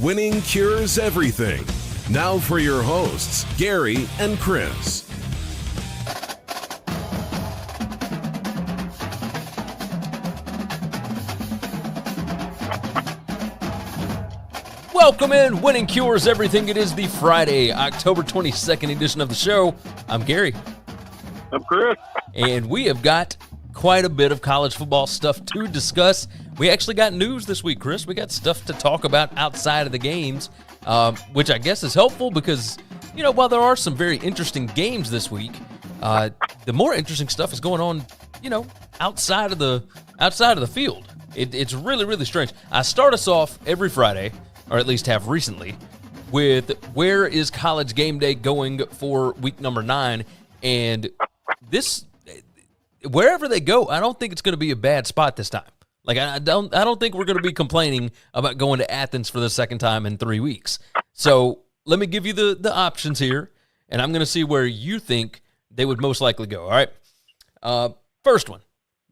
Winning cures everything. Now for your hosts, Gary and Chris. Welcome in, Winning Cures Everything. It is the Friday, October 22nd edition of the show. I'm Gary. I'm Chris. And we have got quite a bit of college football stuff to discuss. We actually got news this week, Chris. We got stuff to talk about outside of the games, which I guess is helpful because, you know, while there are some very interesting games this week, the more interesting stuff is going on, you know, outside of the field. It's really, really strange. I start us off every Friday, or at least have recently, with where is College Game Day going for week number 9, and this, wherever they go, I don't think it's going to be a bad spot this time. Like I don't think we're going to be complaining about going to Athens for the second time in 3 weeks. So let me give you the options here, and I'm going to see where you think they would most likely go. All right. First one,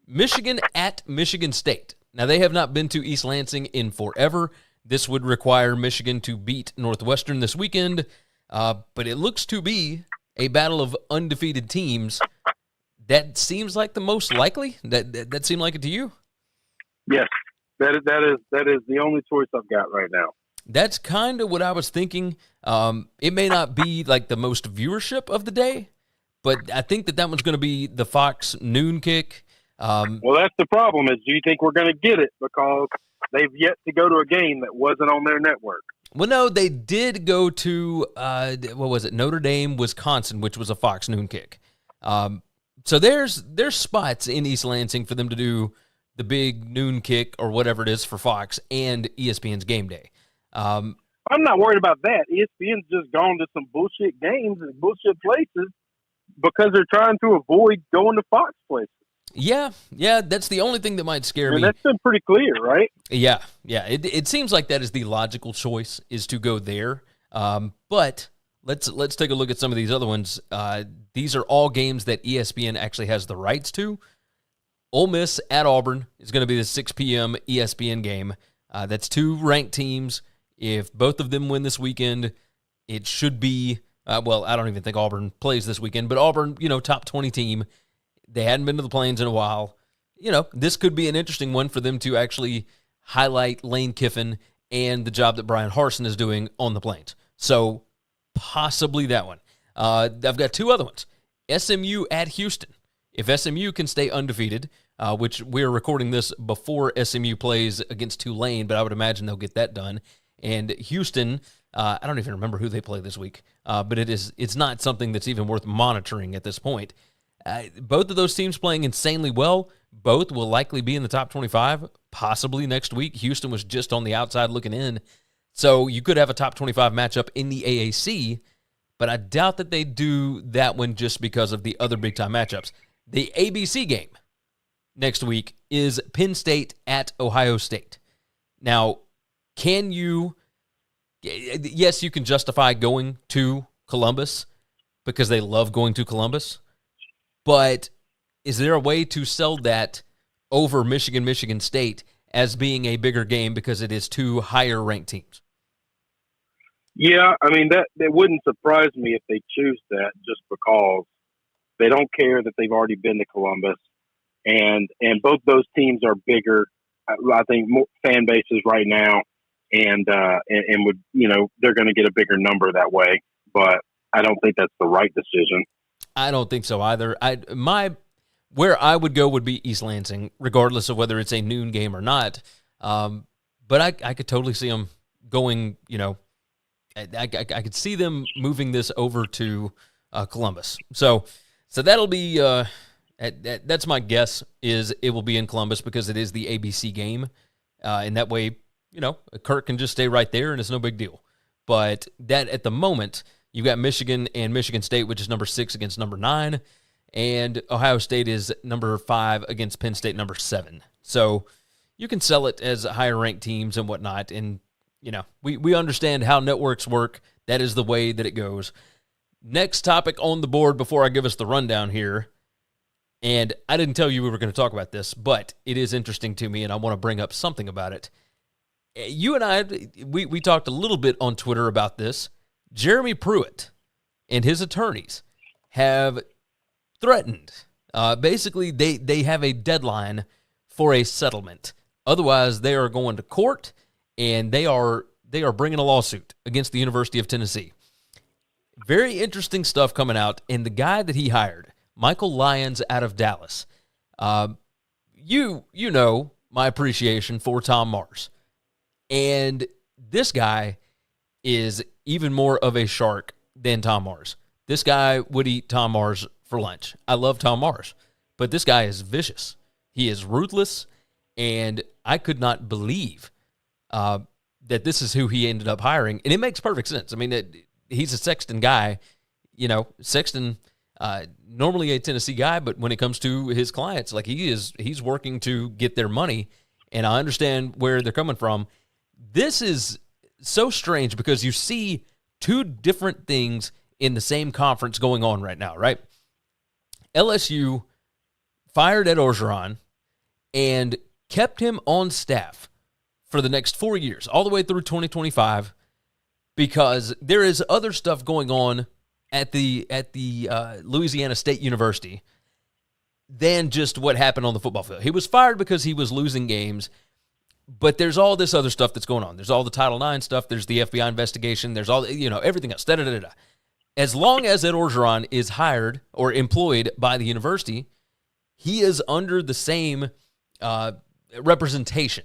Michigan at Michigan State. Now they have not been to East Lansing in forever. This would require Michigan to beat Northwestern this weekend, but it looks to be a battle of undefeated teams. That seems like the most likely. That seemed like it to you? Yes, that is the only choice I've got right now. That's kind of what I was thinking. It may not be like the most viewership of the day, but I think that one's going to be the Fox noon kick. Well, that's the problem. Is do you think we're going to get it because they've yet to go to a game that wasn't on their network? Well, no, they did go to, what was it, Notre Dame, Wisconsin, which was a Fox noon kick. So there's spots in East Lansing for them to do the big noon kick or whatever it is for Fox and ESPN's Game Day. I'm not worried about that. ESPN's just gone to some bullshit games and bullshit places because they're trying to avoid going to Fox places. Yeah, that's the only thing that might scare me. That's been pretty clear, right? Yeah. It seems like that is the logical choice, is to go there. But let's take a look at some of these other ones. These are all games that ESPN actually has the rights to. Ole Miss at Auburn is going to be the 6 p.m. ESPN game. That's two ranked teams. If both of them win this weekend, it should be, well, I don't even think Auburn plays this weekend, but Auburn, you know, top 20 team. They hadn't been to the Plains in a while. You know, this could be an interesting one for them to actually highlight Lane Kiffin and the job that Brian Harsin is doing on the Plains. So possibly that one. I've got two other ones. SMU at Houston. If SMU can stay undefeated, which we're recording this before SMU plays against Tulane, but I would imagine they'll get that done. And Houston, I don't even remember who they play this week, but it's not something that's even worth monitoring at this point. Both of those teams playing insanely well. Both will likely be in the top 25, possibly next week. Houston was just on the outside looking in. So you could have a top 25 matchup in the AAC, but I doubt that they do that one just because of the other big-time matchups. The ABC game next week is Penn State at Ohio State. Now, yes, you can justify going to Columbus because they love going to Columbus. But is there a way to sell that over Michigan State as being a bigger game because it is two higher-ranked teams? Yeah, I mean, that wouldn't surprise me if they choose that just because they don't care that they've already been to Columbus. And both those teams are bigger, I think, more fan bases right now. And would, you know, they're going to get a bigger number that way. But I don't think that's the right decision. I don't think so either. Where I would go would be East Lansing, regardless of whether it's a noon game or not. But I could totally see them going, you know, I could see them moving this over to Columbus. So that'll be, that's my guess, is it will be in Columbus because it is the ABC game. And that way, you know, Kirk can just stay right there and it's no big deal. But that at the moment, you've got Michigan and Michigan State, which is number 6 against number 9, and Ohio State is number 5 against Penn State, number 7. So you can sell it as higher-ranked teams and whatnot, and, you know, we understand how networks work. That is the way that it goes. Next topic on the board before I give us the rundown here, and I didn't tell you we were going to talk about this, but it is interesting to me, and I want to bring up something about it. you and I, we talked a little bit on Twitter about this. Jeremy Pruitt and his attorneys have threatened. Basically, they have a deadline for a settlement. Otherwise, they are going to court, and they are bringing a lawsuit against the University of Tennessee. Very interesting stuff coming out. And the guy that he hired, Michael Lyons out of Dallas, you know my appreciation for Tom Mars. And this guy is even more of a shark than Tom Mars. This guy would eat Tom Mars for lunch. I love Tom Mars, but this guy is vicious. He is ruthless, and I could not believe that this is who he ended up hiring. And it makes perfect sense. I mean, he's a Sexton guy. You know, Sexton, normally a Tennessee guy, but when it comes to his clients, like he's working to get their money, and I understand where they're coming from. This is so strange because you see two different things in the same conference going on right now, right? LSU fired Ed Orgeron and kept him on staff for the next 4 years, all the way through 2025, because there is other stuff going on at the Louisiana State University than just what happened on the football field. He was fired because he was losing games, but there's all this other stuff that's going on. There's all the Title IX stuff. There's the FBI investigation. There's all, everything else. Da-da-da-da. As long as Ed Orgeron is hired or employed by the university, he is under the same representation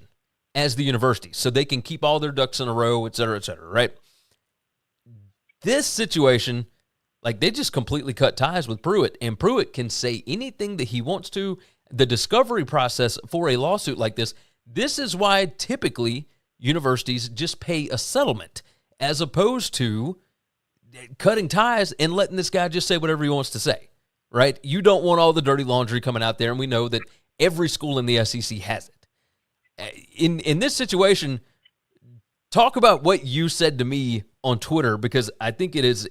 as the university, so they can keep all their ducks in a row, et cetera, right? This situation, like, they just completely cut ties with Pruitt, and Pruitt can say anything that he wants to. The discovery process for a lawsuit like this is why typically universities just pay a settlement as opposed to cutting ties and letting this guy just say whatever he wants to say, right? You don't want all the dirty laundry coming out there, and we know that every school in the SEC has it. In this situation, talk about what you said to me on Twitter, because I think it is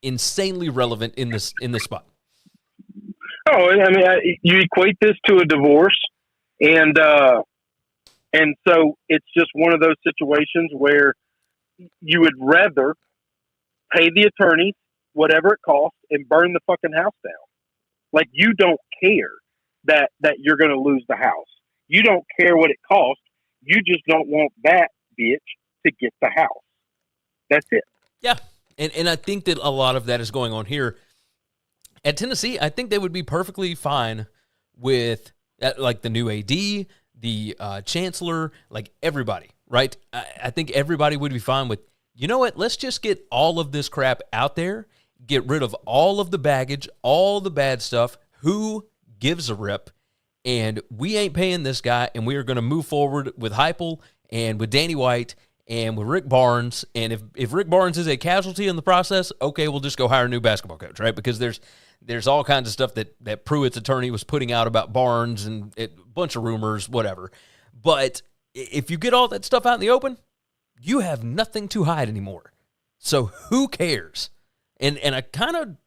insanely relevant in this spot. Oh, I mean, you equate this to a divorce, and so it's just one of those situations where you would rather pay the attorney whatever it costs and burn the fucking house down. Like, you don't care that you're going to lose the house. You don't care what it costs. You just don't want that bitch to get the house. That's it. Yeah, and I think that a lot of that is going on here. At Tennessee, I think they would be perfectly fine with, like, the new AD, the chancellor, like, everybody, right? I think everybody would be fine with, you know what, let's just get all of this crap out there, get rid of all of the baggage, all the bad stuff. Who gives a rip? And we ain't paying this guy, and we are going to move forward with Heupel and with Danny White and with Rick Barnes. And if Rick Barnes is a casualty in the process, okay, we'll just go hire a new basketball coach, right? Because there's all kinds of stuff that Pruitt's attorney was putting out about Barnes and a bunch of rumors, whatever. But if you get all that stuff out in the open, you have nothing to hide anymore. So who cares? And I kind of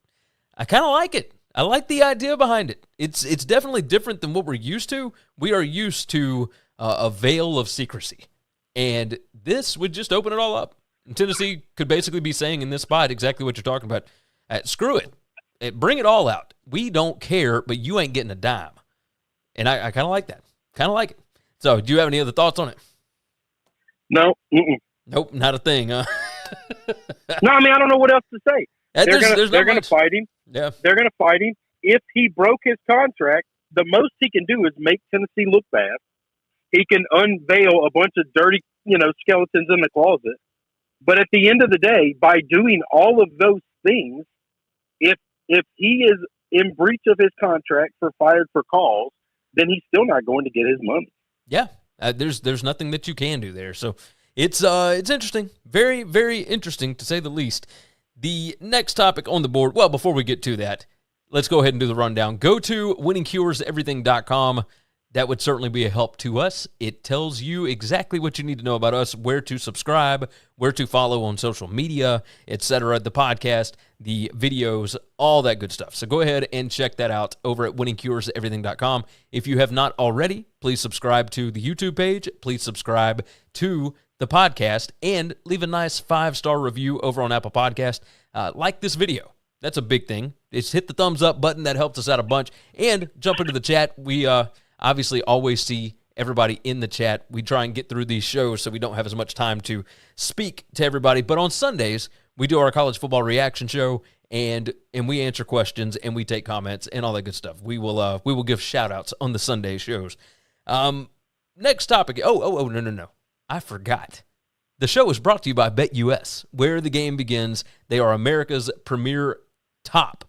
like it. I like the idea behind it. It's definitely different than what we're used to. We are used to a veil of secrecy. And this would just open it all up. And Tennessee could basically be saying in this spot exactly what you're talking about. Screw it. Bring it all out. We don't care, but you ain't getting a dime. And I kind of like that. Kind of like it. So do you have any other thoughts on it? No. Mm-mm. Nope, not a thing, huh? No, I mean, I don't know what else to say. They're going to fight him. Yeah. They're going to fight him. If he broke his contract, the most he can do is make Tennessee look bad. He can unveil a bunch of dirty, skeletons in the closet. But at the end of the day, by doing all of those things, if he is in breach of his contract for fired for cause, then he's still not going to get his money. Yeah. There's nothing that you can do there. So it's interesting. Very, very interesting, to say the least. The next topic on the board, well, before we get to that, let's go ahead and do the rundown. Go to winningcureseverything.com. That would certainly be a help to us. It tells you exactly what you need to know about us, where to subscribe, where to follow on social media, etc., the podcast, the videos, all that good stuff. So go ahead and check that out over at winningcureseverything.com. If you have not already, please subscribe to the YouTube page. Please subscribe to the podcast and leave a nice 5-star review over on Apple Podcast. Like this video. That's a big thing. It's hit the thumbs up button. That helps us out a bunch. And jump into the chat. We obviously always see everybody in the chat. We try and get through these shows so we don't have as much time to speak to everybody. But on Sundays, we do our college football reaction show, and we answer questions, and we take comments and all that good stuff. We will give shout-outs on the Sunday shows. Next topic. No. I forgot. The show is brought to you by BetUS, where the game begins. They are America's premier top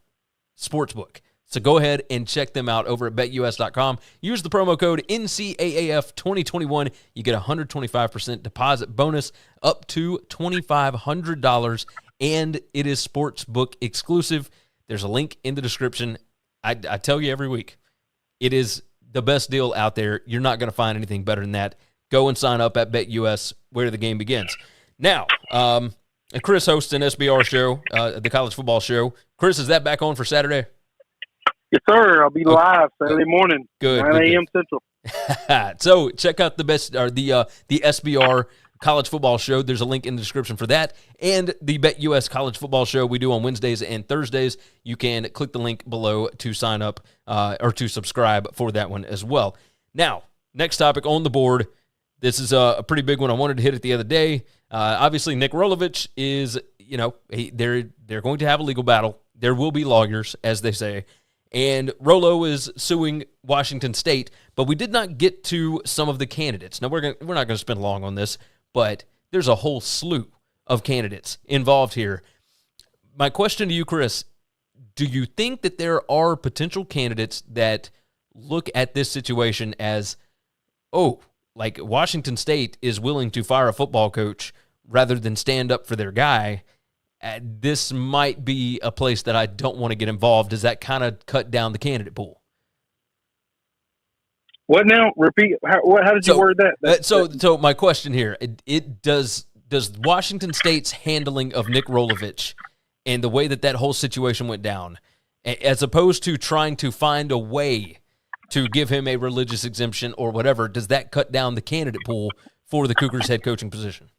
sportsbook. So go ahead and check them out over at BetUS.com. Use the promo code NCAAF2021. You get a 125% deposit bonus up to $2,500, and it is sportsbook exclusive. There's a link in the description. I tell you every week, it is the best deal out there. You're not going to find anything better than that. Go and sign up at BetUS, where the game begins. Now, Chris hosts an SBR show, the college football show. Chris, is that back on for Saturday? Yes, sir. I'll be live Saturday morning, good, 9 a.m. Central. So check out the SBR college football show. There's a link in the description for that. And the BetUS college football show we do on Wednesdays and Thursdays. You can click the link below to sign up or to subscribe for that one as well. Now, next topic on the board. This is a pretty big one. I wanted to hit it the other day. Obviously, Nick Rolovich is, they're going to have a legal battle. There will be lawyers, as they say. And Rolo is suing Washington State, but we did not get to some of the candidates. Now, we're not going to spend long on this, but there's a whole slew of candidates involved here. My question to you, Chris, do you think that there are potential candidates that look at this situation as, like Washington State is willing to fire a football coach rather than stand up for their guy? This might be a place that I don't want to get involved. Does that kind of cut down the candidate pool? What now? Repeat. How did you word that? So my question here: does Washington State's handling of Nick Rolovich and the way that whole situation went down, as opposed to trying to find a way to give him a religious exemption or whatever, does that cut down the candidate pool for the Cougars head coaching position?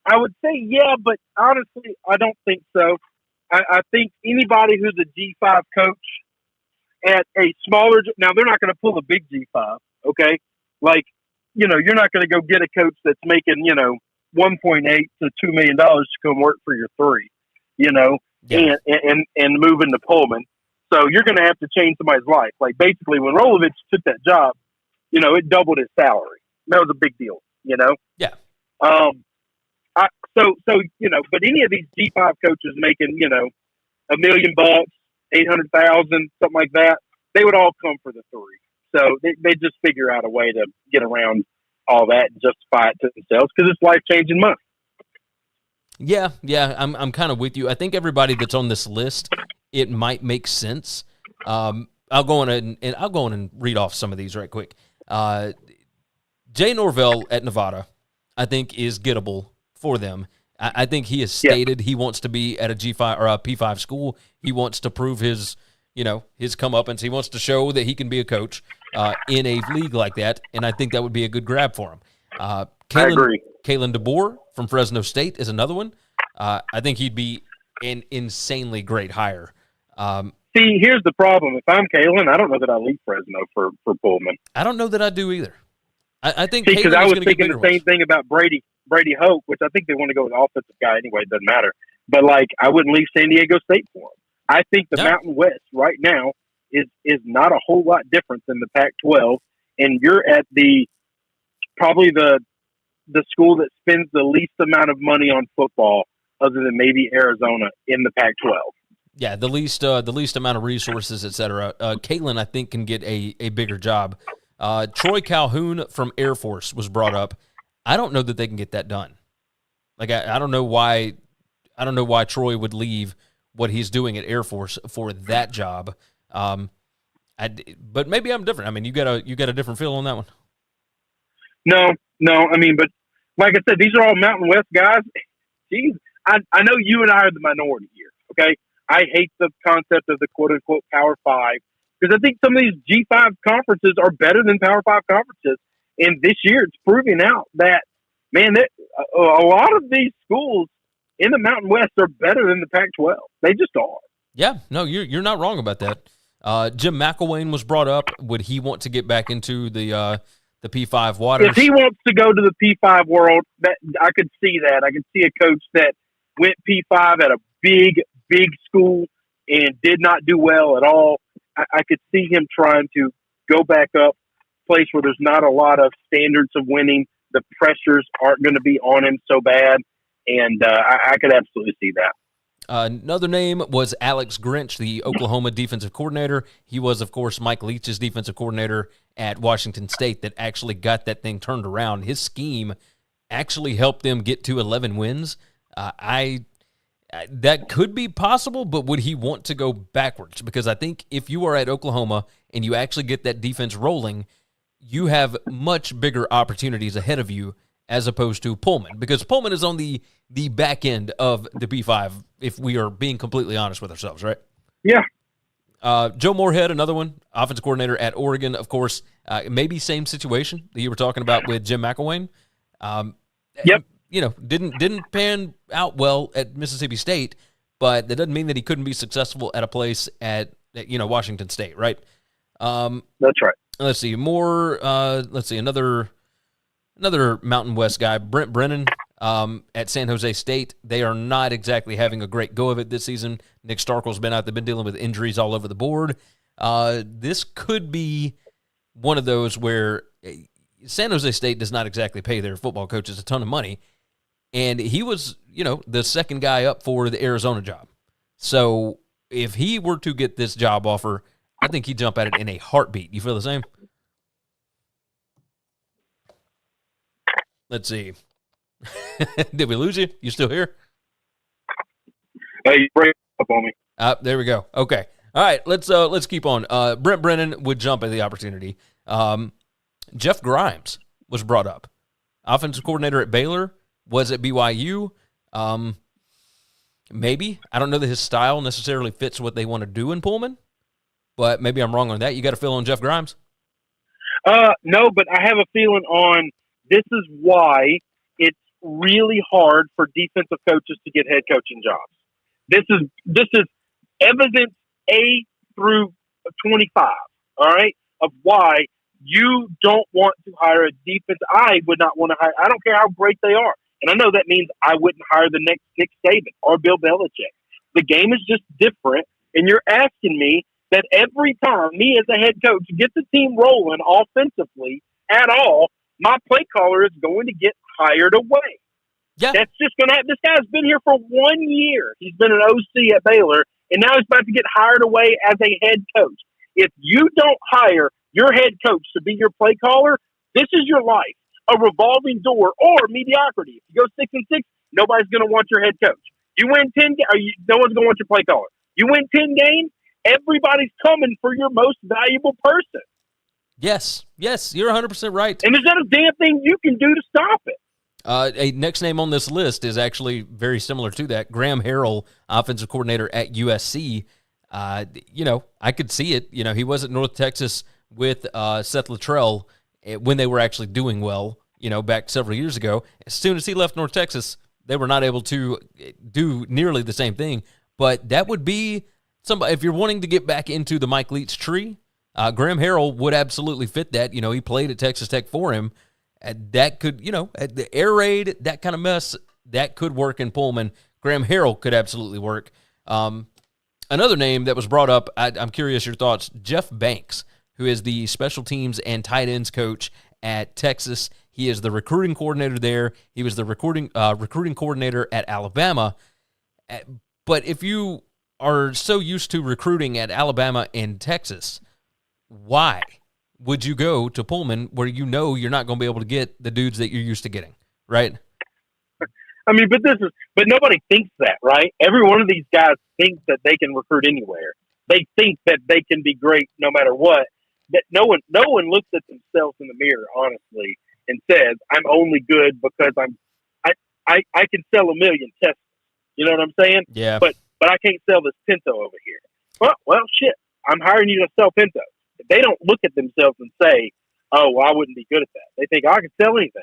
I would say yeah, but honestly, I don't think so. I think anybody who's a G5 coach at a smaller – now, they're not going to pull a big G5, okay? Like, you're not going to go get a coach that's making, $1.8 to $2 million to come work for your three, Yeah. and move into Pullman. So you're going to have to change somebody's life. Like, basically, when Rolovich took that job, it doubled his salary. That was a big deal, Yeah. But any of these G5 coaches making, $1 million, 800,000, something like that, they would all come for the three. So they just figure out a way to get around all that and justify it to themselves because it's life-changing money. Yeah, I'm kind of with you. I think everybody that's on this list, it might make sense. I'll go on and read off some of these right quick. Jay Norvell at Nevada, I think, is gettable for them. I think he has stated he wants to be at a G5 or a P5 school. He wants to prove his comeuppance. He wants to show that he can be a coach in a league like that, and I think that would be a good grab for him. I agree. Kalen DeBoer from Fresno State is another one. I think he'd be an insanely great hire. See, here's the problem. If I'm Kalen, I don't know that I leave Fresno for Pullman. I don't know that I do either. I think because I was thinking the same ones. thing about Brady Hoke, which I think they want to go with an offensive guy anyway. It doesn't matter. But I wouldn't leave San Diego State for him. I think the Mountain West right now is not a whole lot different than the Pac-12, and you're at probably the school that spends the least amount of money on football, other than maybe Arizona in the Pac-12. Yeah, the least amount of resources, et cetera. Caitlin, I think, can get a bigger job. Troy Calhoun from Air Force was brought up. I don't know that they can get that done. I don't know why. I don't know why Troy would leave what he's doing at Air Force for that job. But maybe I'm different. I mean, you got a different feel on that one. No. I mean, but like I said, these are all Mountain West guys. Jeez, I know you and I are the minority here. Okay, I hate the concept of the quote unquote Power Five Because I think some of these G5 conferences are better than Power 5 conferences. And this year it's proving out that, man, a lot of these schools in the Mountain West are better than the Pac-12. They just are. Yeah, no, you're not wrong about that. Jim McElwain was brought up. Would he want to get back into the P5 waters? If he wants to go to the P5 world, that I could see that. I could see a coach that went P5 at a big school and did not do well at all. I could see him trying to go back up, place where there's not a lot of standards of winning. The pressures aren't going to be on him so bad, and I could absolutely see that. Another name was Alex Grinch, the Oklahoma defensive coordinator. He was, of course, Mike Leach's defensive coordinator at Washington State that actually got that thing turned around. His scheme actually helped them get to 11 wins. That could be possible, but would he want to go backwards? Because I think if you are at Oklahoma and you actually get that defense rolling, you have much bigger opportunities ahead of you as opposed to Pullman, because Pullman is on the back end of the B5, if we are being completely honest with ourselves, right? Yeah. Joe Moorhead, another one, offensive coordinator at Oregon, of course, maybe same situation that you were talking about with Jim McElwain. Yep. You know, didn't pan out well at Mississippi State, but that doesn't mean that he couldn't be successful at a place at Washington State, right? That's right. Let's see another Mountain West guy, Brent Brennan, at San Jose State. They are not exactly having a great go of it this season. Nick Starkel's been out. They've been dealing with injuries all over the board. This could be one of those where San Jose State does not exactly pay their football coaches a ton of money, and he was, the second guy up for the Arizona job. So if he were to get this job offer, I think he'd jump at it in a heartbeat. You feel the same? Let's see. Did we lose you? You still here? Hey, you break up on me. There we go. Okay. All right. Let's keep on. Brent Brennan would jump at the opportunity. Jeff Grimes was brought up. Offensive coordinator at Baylor, was at BYU. Maybe. I don't know that his style necessarily fits what they want to do in Pullman, but maybe I'm wrong on that. You got a feel on Jeff Grimes? No, but I have a feeling on this is why it's really hard for defensive coaches to get head coaching jobs. This is evidence A through 25, all right, of why you don't want to hire a defense. I would not want to hire. I don't care how great they are. And I know that means I wouldn't hire the next Nick Saban or Bill Belichick. The game is just different. And you're asking me that every time me as a head coach get the team rolling offensively at all, my play caller is going to get hired away. Yeah. That's just going to happen. This guy's been here for 1 year. He's been an OC at Baylor, and now he's about to get hired away as a head coach. If you don't hire your head coach to be your play caller, this is your life, a revolving door or mediocrity. If you go 6-6, nobody's going to want your head coach. You win 10 games, no one's going to want your play caller. You win 10 games, everybody's coming for your most valuable person. Yes, you're 100% right. And there's not a damn thing you can do to stop it. A next name on this list is actually very similar to that. Graham Harrell, offensive coordinator at USC. I could see it. He was at North Texas with Seth Luttrell when they were actually doing well, back several years ago. As soon as he left North Texas, they were not able to do nearly the same thing. But that would be somebody, if you're wanting to get back into the Mike Leach tree, Graham Harrell would absolutely fit that. He played at Texas Tech for him. That could, the air raid, that kind of mess, that could work in Pullman. Graham Harrell could absolutely work. Another name that was brought up, I'm curious your thoughts, Jeff Banks, who is the special teams and tight ends coach at Texas. He is the recruiting coordinator there. He was the recruiting coordinator at Alabama. But if you are so used to recruiting at Alabama and Texas, why would you go to Pullman where you're not going to be able to get the dudes that you're used to getting, right? I mean, but nobody thinks that, right? Every one of these guys thinks that they can recruit anywhere. They think that they can be great no matter what. That no one looks at themselves in the mirror, honestly, and says, "I'm only good because I can sell 1 million Teslas." You know what I'm saying? Yeah. But I can't sell this Pinto over here. Well, shit. I'm hiring you to sell Pintos. They don't look at themselves and say, oh, well, I wouldn't be good at that. They think I can sell anything.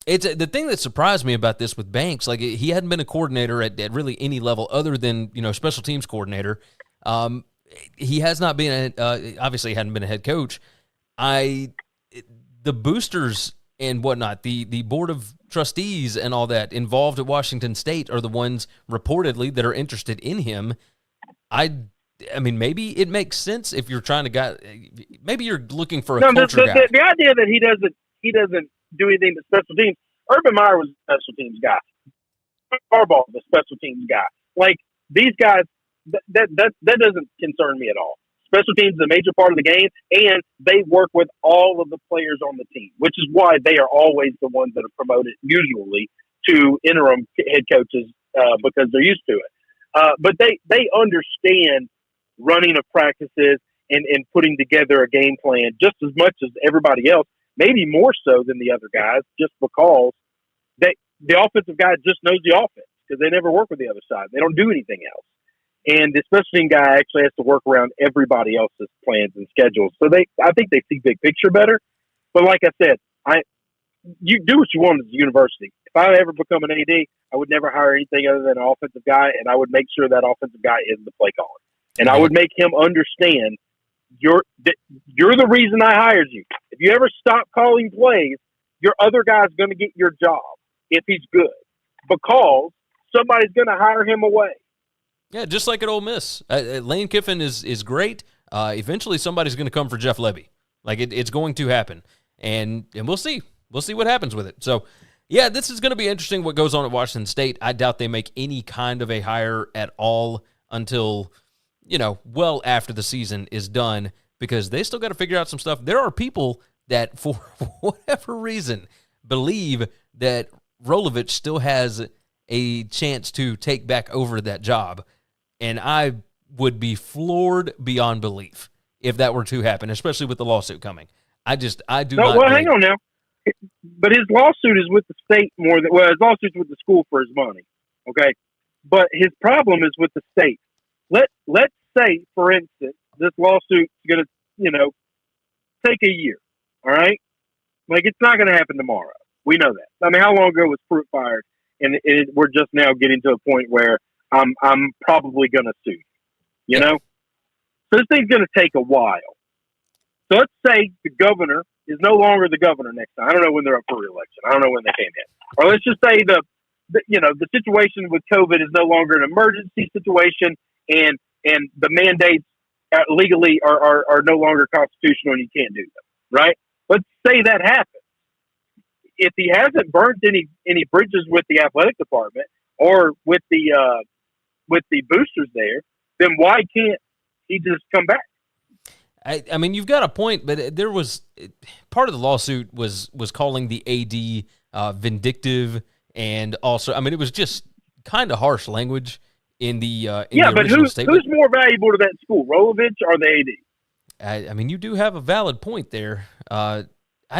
It's the thing that surprised me about this with Banks. Like, he hadn't been a coordinator at really any level other than, special teams coordinator. He has not been obviously he hadn't been a head coach. The boosters and whatnot, the board of trustees and all that involved at Washington State are the ones reportedly that are interested in him. I mean, maybe it makes sense if you're trying to maybe you're looking for a culture guy. The idea that he doesn't do anything but special teams. Urban Meyer was a special teams guy. Harbaugh was a special teams guy. Like, these guys, that doesn't concern me at all. Special teams is a major part of the game, and they work with all of the players on the team, which is why they are always the ones that are promoted, usually, to interim head coaches because they're used to it. But they understand running of practices and putting together a game plan just as much as everybody else, maybe more so than the other guys, just because the offensive guy just knows the offense because they never work with the other side. They don't do anything else. And the special team guy actually has to work around everybody else's plans and schedules. So I think they see big picture better. But like I said, you do what you want at the university. If I ever become an AD, I would never hire anything other than an offensive guy, and I would make sure that offensive guy is the play caller. And I would make him understand you're the reason I hired you. If you ever stop calling plays, your other guy's going to get your job if he's good because somebody's going to hire him away. Yeah, just like at Ole Miss. Lane Kiffin is great. Eventually, somebody's going to come for Jeff Lebby. Like, it's going to happen. And we'll see. We'll see what happens with it. So, yeah, this is going to be interesting what goes on at Washington State. I doubt they make any kind of a hire at all until, well after the season is done because they still got to figure out some stuff. There are people that, for whatever reason, believe that Rolovich still has a chance to take back over that job. And I would be floored beyond belief if that were to happen, especially with the lawsuit coming. I do not. Well, hang on now. But his lawsuit is with the state more than his lawsuit's with the school for his money. Okay, but his problem is with the state. Let's say, for instance, this lawsuit's going to take a year. All right, like it's not going to happen tomorrow. We know that. I mean, how long ago was Pruitt fired? And we're just now getting to a point where I'm probably going to sue. So this thing's going to take a while. So let's say the governor is no longer the governor next time. I don't know when they're up for re-election. I don't know when they came in. Or let's just say the situation with COVID is no longer an emergency situation, and the mandates legally are no longer constitutional, and you can't do them. Right? Let's say that happens. If he hasn't burnt any bridges with the athletic department or with the boosters there, then why can't he just come back? I mean, you've got a point, but there was part of the lawsuit was calling the AD vindictive, and also, I mean, it was just kind of harsh language in the original statement. Who's more valuable to that school, Rolovich or the AD? I mean, you do have a valid point there. There are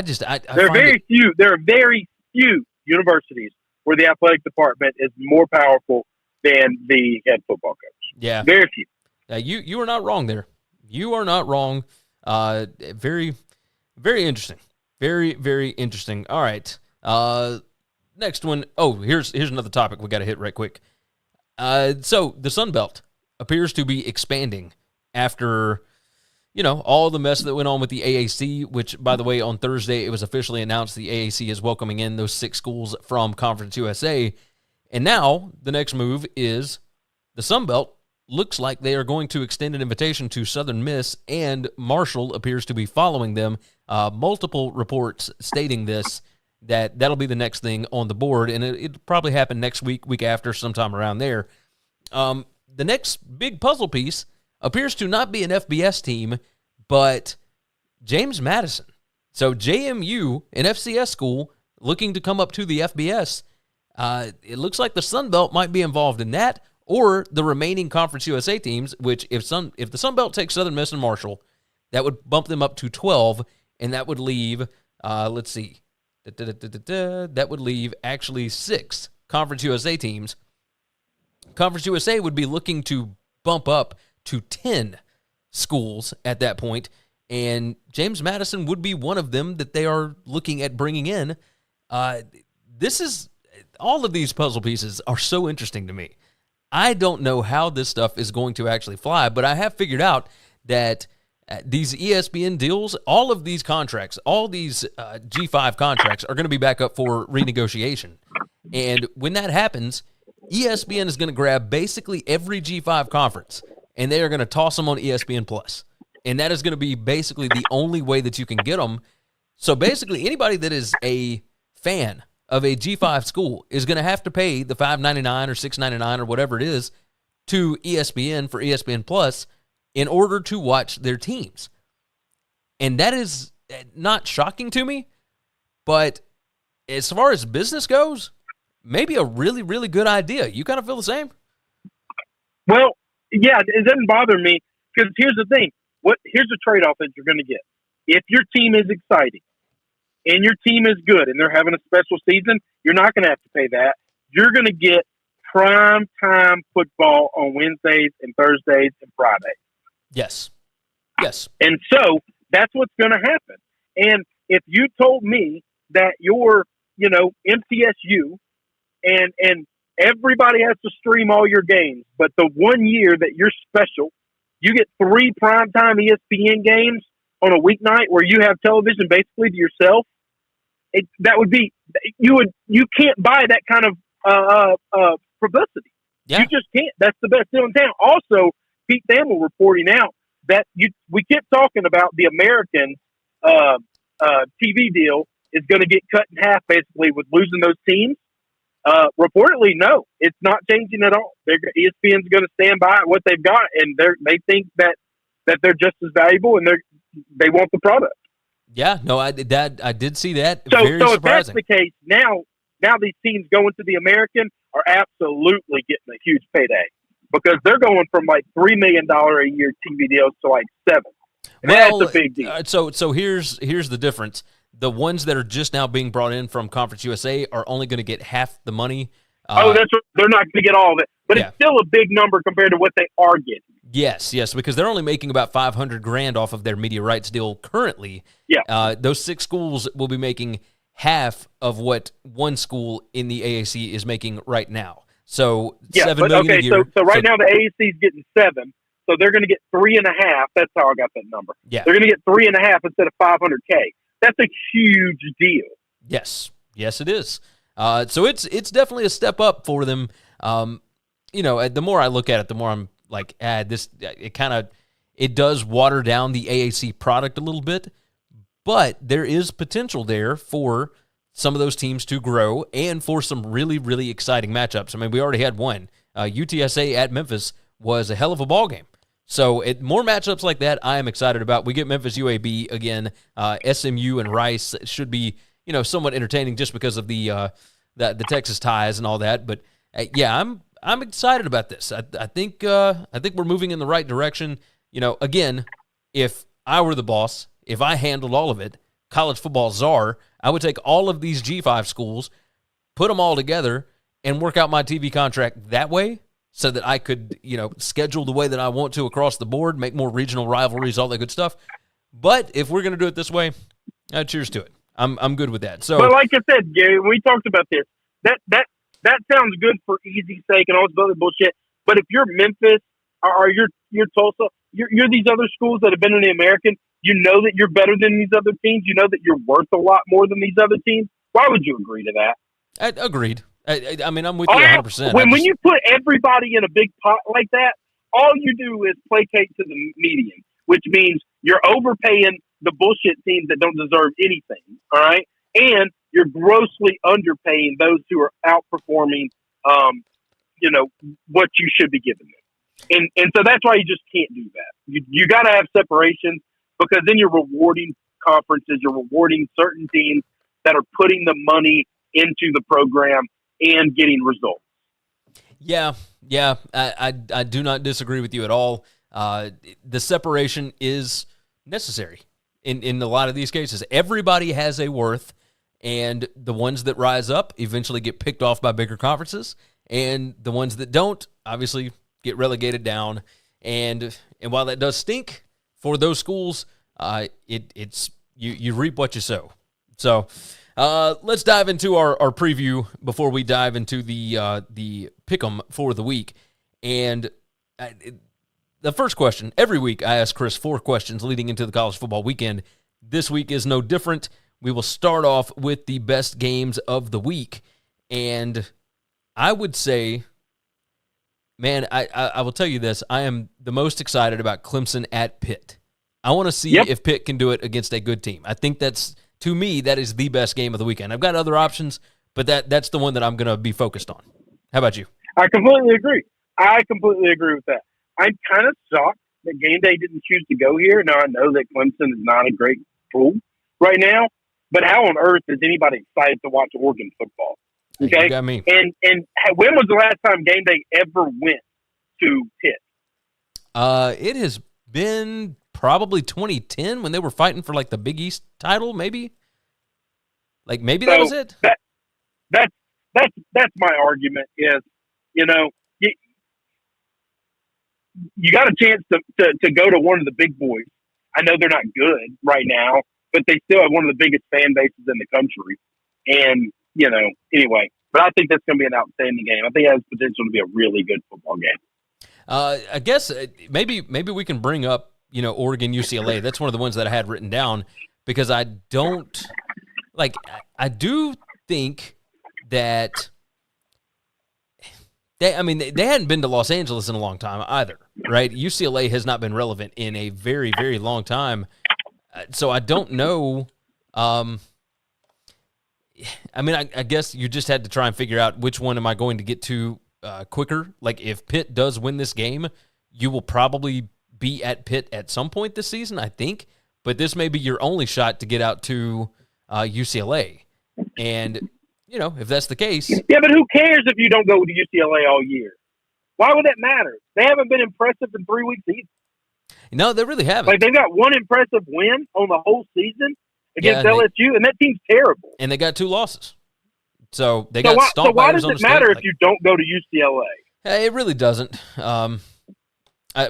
very few universities where the athletic department is more powerful than the head football coach. Yeah, very few. You are not wrong there. You are not wrong. Very, very interesting. Very, very interesting. All right. Next one. Oh, here's another topic we got to hit right quick. So the Sun Belt appears to be expanding after all the mess that went on with the AAC, which, by the way, on Thursday, it was officially announced the AAC is welcoming in those 6 schools from Conference USA. And now the next move is the Sun Belt looks like they are going to extend an invitation to Southern Miss, and Marshall appears to be following them. Multiple reports stating that'll be the next thing on the board, and it'll probably happen next week after, sometime around there. The next big puzzle piece appears to not be an FBS team, but James Madison. So JMU, an FCS school, looking to come up to the FBS. It looks like the Sun Belt might be involved in that, or the remaining Conference USA teams, which if the Sun Belt takes Southern Miss and Marshall, that would bump them up to 12, and that would leave, let's see, that would leave actually 6 Conference USA teams. Conference USA would be looking to bump up to 10. schools at that point, and James Madison would be one of them that they are looking at bringing in. All of these puzzle pieces are so interesting to me. I don't know how this stuff is going to actually fly, but I have figured out that these ESPN deals, all of these contracts, all these G5 contracts are going to be back up for renegotiation. And when that happens, ESPN is going to grab basically every G5 conference, and they are going to toss them on ESPN Plus. And that is going to be basically the only way that you can get them. So basically, anybody that is a fan of a G5 school is going to have to pay the $5.99 or $6.99 or whatever it is to ESPN for ESPN Plus in order to watch their teams. And that is not shocking to me, but as far as business goes, maybe a really, really good idea. You kind of feel the same? Well, yeah, it doesn't bother me because here's the thing. Here's the trade-off that you're going to get. If your team is exciting and your team is good and they're having a special season, you're not going to have to pay that. You're going to get prime time football on Wednesdays and Thursdays and Fridays. Yes. And so that's what's going to happen. And if you told me that you're, MTSU and everybody has to stream all your games, but the 1 year that you're special, you get 3 primetime ESPN games on a weeknight where you have television basically to yourself. That would be you can't buy that kind of publicity. Yeah. You just can't. That's the best deal in town. Also, Pete Thamel reporting out that we kept talking about the American TV deal is going to get cut in half basically with losing those teams. Reportedly, no, it's not changing at all. ESPN's going to stand by what they've got, and they think that they're just as valuable, and they want the product. Yeah, no, I did see that. So Very if surprising. that's the case, now these teams going to the American are absolutely getting a huge payday because they're going from like $3 million a year TV deals to like $7 million. Well, that's a big deal. So here's the difference. The ones that are just now being brought in from Conference USA are only going to get half the money. That's right. They're not going to get all of it, but It's still a big number compared to what they are getting. Yes, because they're only making about $500,000 off of their media rights deal currently. Yeah, those 6 schools will be making half of what one school in the AAC is making right now. So $7 million a year. So right now the AAC is getting 7, so they're going to get 3.5. That's how I got that number. Yeah, they're going to get 3.5 instead of $500K. That's a huge deal. Yes, it is. So it's definitely a step up for them. The more I look at it, the more I'm like, it does water down the AAC product a little bit, but there is potential there for some of those teams to grow and for some really, really exciting matchups. I mean, we already had one. UTSA at Memphis was a hell of a ball game. So more matchups like that I am excited about. We get Memphis UAB again. SMU and Rice should be, somewhat entertaining just because of the Texas ties and all that. But I'm excited about this. I think we're moving in the right direction. Again, if I were the boss, if I handled all of it, college football czar, I would take all of these G5 schools, put them all together, and work out my TV contract that way so that I could, schedule the way that I want to across the board, make more regional rivalries, all that good stuff. But if we're going to do it this way, cheers to it. I'm good with that. So, but like I said, Gary, we talked about this. That sounds good for easy sake and all this other bullshit. But if you're Memphis or you're Tulsa, you're these other schools that have been in the American, you know that you're better than these other teams. You know that you're worth a lot more than these other teams. Why would you agree to that? Agreed. I mean, I'm with you 100%. When you put everybody in a big pot like that, all you do is placate to the median, which means you're overpaying the bullshit teams that don't deserve anything, all right? And you're grossly underpaying those who are outperforming, what you should be giving them. And so that's why you just can't do that. You got to have separations because then you're rewarding conferences, you're rewarding certain teams that are putting the money into the program and getting results. Yeah, I do not disagree with you at all. The separation is necessary in a lot of these cases. Everybody has a worth, and the ones that rise up eventually get picked off by bigger conferences, and the ones that don't obviously get relegated down. And while that does stink for those schools, it's you reap what you sow. So let's dive into our preview before we dive into the pick'em for the week. And the first question, every week I ask Chris 4 questions leading into the college football weekend. This week is no different. We will start off with the best games of the week. And I would say, man, I will tell you this. I am the most excited about Clemson at Pitt. I want to see if Pitt can do it against a good team. I think to me, that is the best game of the weekend. I've got other options, but that's the one that I'm going to be focused on. How about you? I completely agree. With that. I'm kind of shocked that Gameday didn't choose to go here. Now, I know that Clemson is not a great pool right now, but how on earth is anybody excited to watch Oregon football? Okay? You got me. And when was the last time Gameday ever went to Pitt? It has been probably 2010 when they were fighting for like the Big East title, maybe. Like maybe that was it. That's my argument. Is you got a chance to go to one of the big boys. I know they're not good right now, but they still have one of the biggest fan bases in the country. And anyway, but I think that's going to be an outstanding game. I think it has potential to be a really good football game. I guess maybe we can bring up, Oregon, UCLA. That's one of the ones that I had written down because I do think that they hadn't been to Los Angeles in a long time either, right? UCLA has not been relevant in a very, very long time. So I don't know. I guess you just had to try and figure out which one am I going to get to quicker. Like if Pitt does win this game, you will probably be at Pitt at some point this season, I think. But this may be your only shot to get out to UCLA. And, if that's the case. Yeah, but who cares if you don't go to UCLA all year? Why would that matter? They haven't been impressive in 3 weeks either. No, they really haven't. Like they've got one impressive win on the whole season against LSU, and that team's terrible. And they got 2 losses. So they so got stomped by Arizona State. So why does it matter if State? you don't go to UCLA? It really doesn't.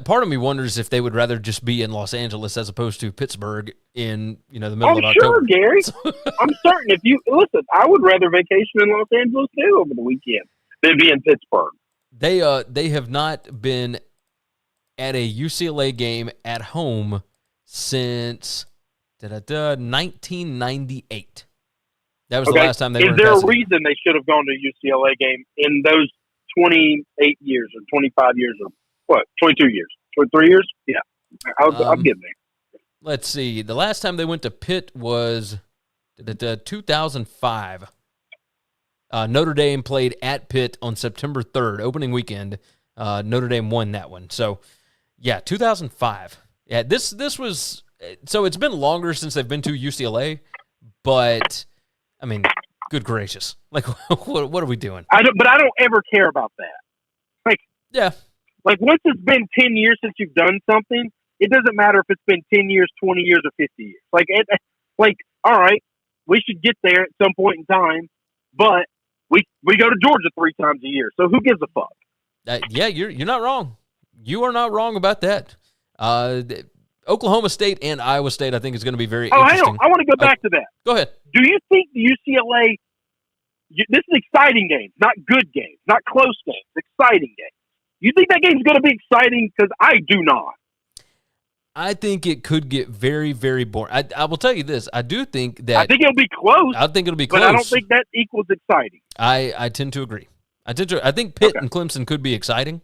Part of me wonders if they would rather just be in Los Angeles as opposed to Pittsburgh in the middle of October. Sure, Gary. I'm certain if you listen, I would rather vacation in Los Angeles too over the weekend than be in Pittsburgh. They have not been at a UCLA game at home since 1998. That was the last time they were in Pasadena. Is there a reason they should have gone to a UCLA game in those 28 years or 25 years or what? 22 years? 23 years? Yeah. I'll get there. Let's see. The last time they went to Pitt was 2005. Notre Dame played at Pitt on September 3rd, opening weekend. Notre Dame won that one. So, yeah, 2005. Yeah, this was – so it's been longer since they've been to UCLA, but, good gracious. Like, what are we doing? But I don't ever care about that. Like, once it's been 10 years since you've done something, it doesn't matter if it's been 10 years, 20 years, or 50 years. All right, we should get there at some point in time, but we go to Georgia 3 times a year, so who gives a fuck? Yeah, you're not wrong. You are not wrong about that. Oklahoma State and Iowa State, I think, is going to be very interesting. Hang on. I want to go back to that. Go ahead. Do you think the UCLA – this is exciting games, not good games, not close games, exciting games. You think that game's going to be exciting? Because I do not. I think it could get very, very boring. I will tell you this. I do think that – I think it'll be close. I think it'll be close. But I don't think that equals exciting. I tend to agree. I think Pitt and Clemson could be exciting.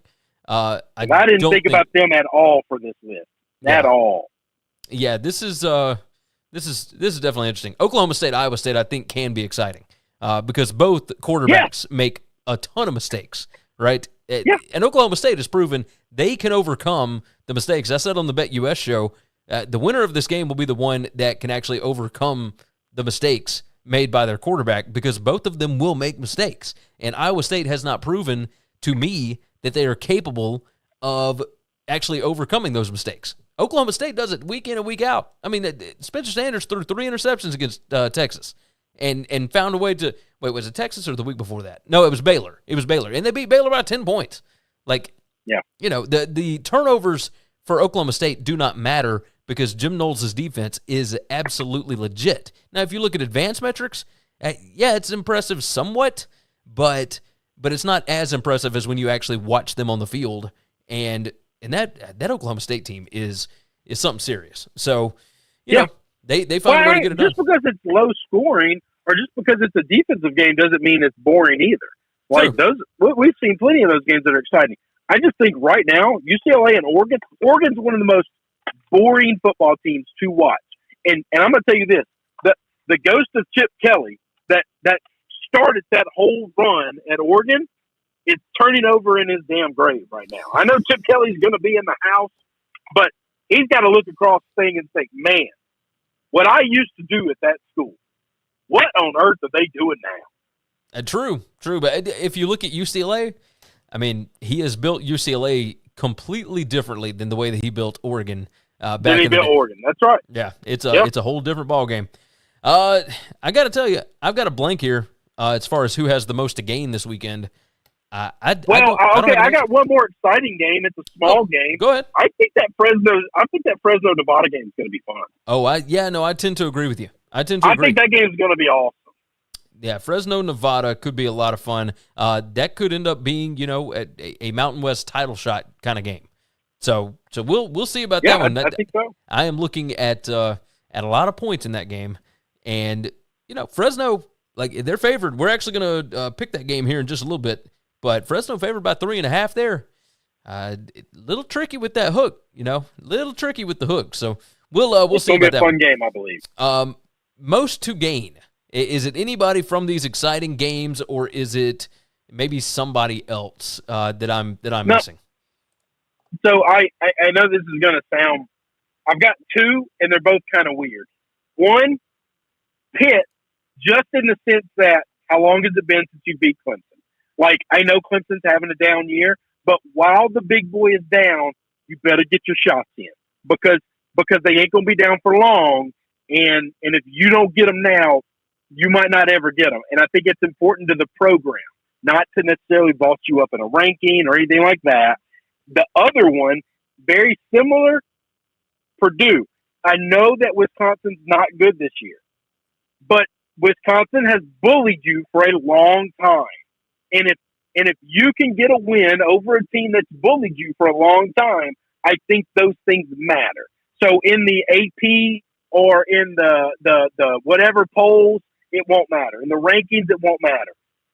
I didn't think about them at all for this list. At all. Yeah, this is definitely interesting. Oklahoma State, Iowa State, I think can be exciting because both quarterbacks make a ton of mistakes, right? And Oklahoma State has proven they can overcome the mistakes. I said on the BetUS show, the winner of this game will be the one that can actually overcome the mistakes made by their quarterback because both of them will make mistakes. And Iowa State has not proven to me that they are capable of actually overcoming those mistakes. Oklahoma State does it week in and week out. Spencer Sanders threw 3 interceptions against Texas and found a way to – wait, was it Texas or the week before that? No, it was Baylor. And they beat Baylor by 10 points. Like, Yeah. The turnovers for Oklahoma State do not matter because Jim Knowles' defense is absolutely legit. Now, if you look at advanced metrics, it's impressive somewhat, but it's not as impressive as when you actually watch them on the field. And that Oklahoma State team is something serious. So, they find a way to get it done. Just because it's low scoring or just because it's a defensive game doesn't mean it's boring either. Like we've seen plenty of those games that are exciting. I just think right now, UCLA and Oregon's one of the most boring football teams to watch. And I'm going to tell you this, the ghost of Chip Kelly that started that whole run at Oregon is turning over in his damn grave right now. I know Chip Kelly's going to be in the house, but he's got to look across the thing and think, man, what I used to do at that school, what on earth are they doing now? True. But if you look at UCLA, I mean, he has built UCLA completely differently than the way that he built Oregon back in the day. Oregon. That's right. Yeah, it's a whole different ball game. I got to tell you, I've got a blank here as far as who has the most to gain this weekend. I got one more exciting game. It's a small game. Go ahead. I think that Fresno Nevada game is going to be fun. Oh, I tend to agree with you. I think that game is going to be awesome. Yeah, Fresno Nevada could be a lot of fun. That could end up being, a Mountain West title shot kind of game. So we'll see about that one. I think so. I am looking at a lot of points in that game, and Fresno, like, they're favored. We're actually going to pick that game here in just a little bit. But Fresno favored by 3.5 there. Little tricky with that hook, little tricky with the hook. So we'll see about that. It's going to be a fun game, I believe. Most to gain. Is it anybody from these exciting games, or is it maybe somebody else that I'm missing? So I know this is going to sound. I've got two, and they're both kind of weird. One, Pitt, just in the sense that how long has it been since you beat Clemson? Like, I know Clemson's having a down year, but while the big boy is down, you better get your shots in because they ain't going to be down for long. And if you don't get them now, you might not ever get them. And I think it's important to the program, not to necessarily vault you up in a ranking or anything like that. The other one, very similar, Purdue. I know that Wisconsin's not good this year, but Wisconsin has bullied you for a long time. And if you can get a win over a team that's bullied you for a long time, I think those things matter. So in the AP or in the whatever polls, it won't matter. In the rankings, it won't matter.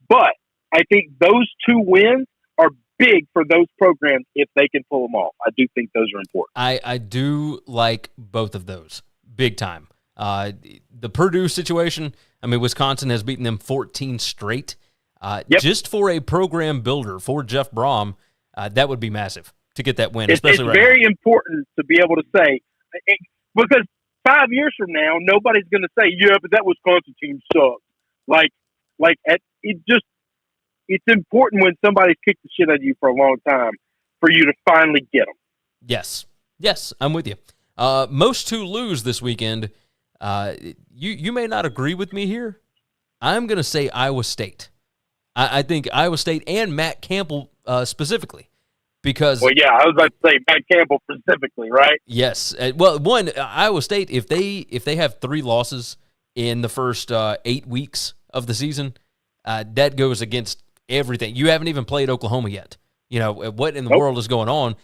But I think those two wins are big for those programs if they can pull them off. I do think those are important. I do like both of those big time. The Purdue situation, I mean, Wisconsin has beaten them 14 straight. Just for a program builder, for Jeff Brom, that would be massive to get that win. It's very important to be able to say, because 5 years from now, nobody's going to say, yeah, but that Wisconsin team sucks. It's important when somebody's kicked the shit out of you for a long time for you to finally get them. Yes, I'm with you. Most to lose this weekend. You may not agree with me here. I'm going to say Iowa State. I think Iowa State and Matt Campbell specifically, because I was about to say Matt Campbell specifically, right? Yes. Well, Iowa State, if they have 3 losses in the first 8 weeks of the season, that goes against everything. You haven't even played Oklahoma yet. What in the world is going on?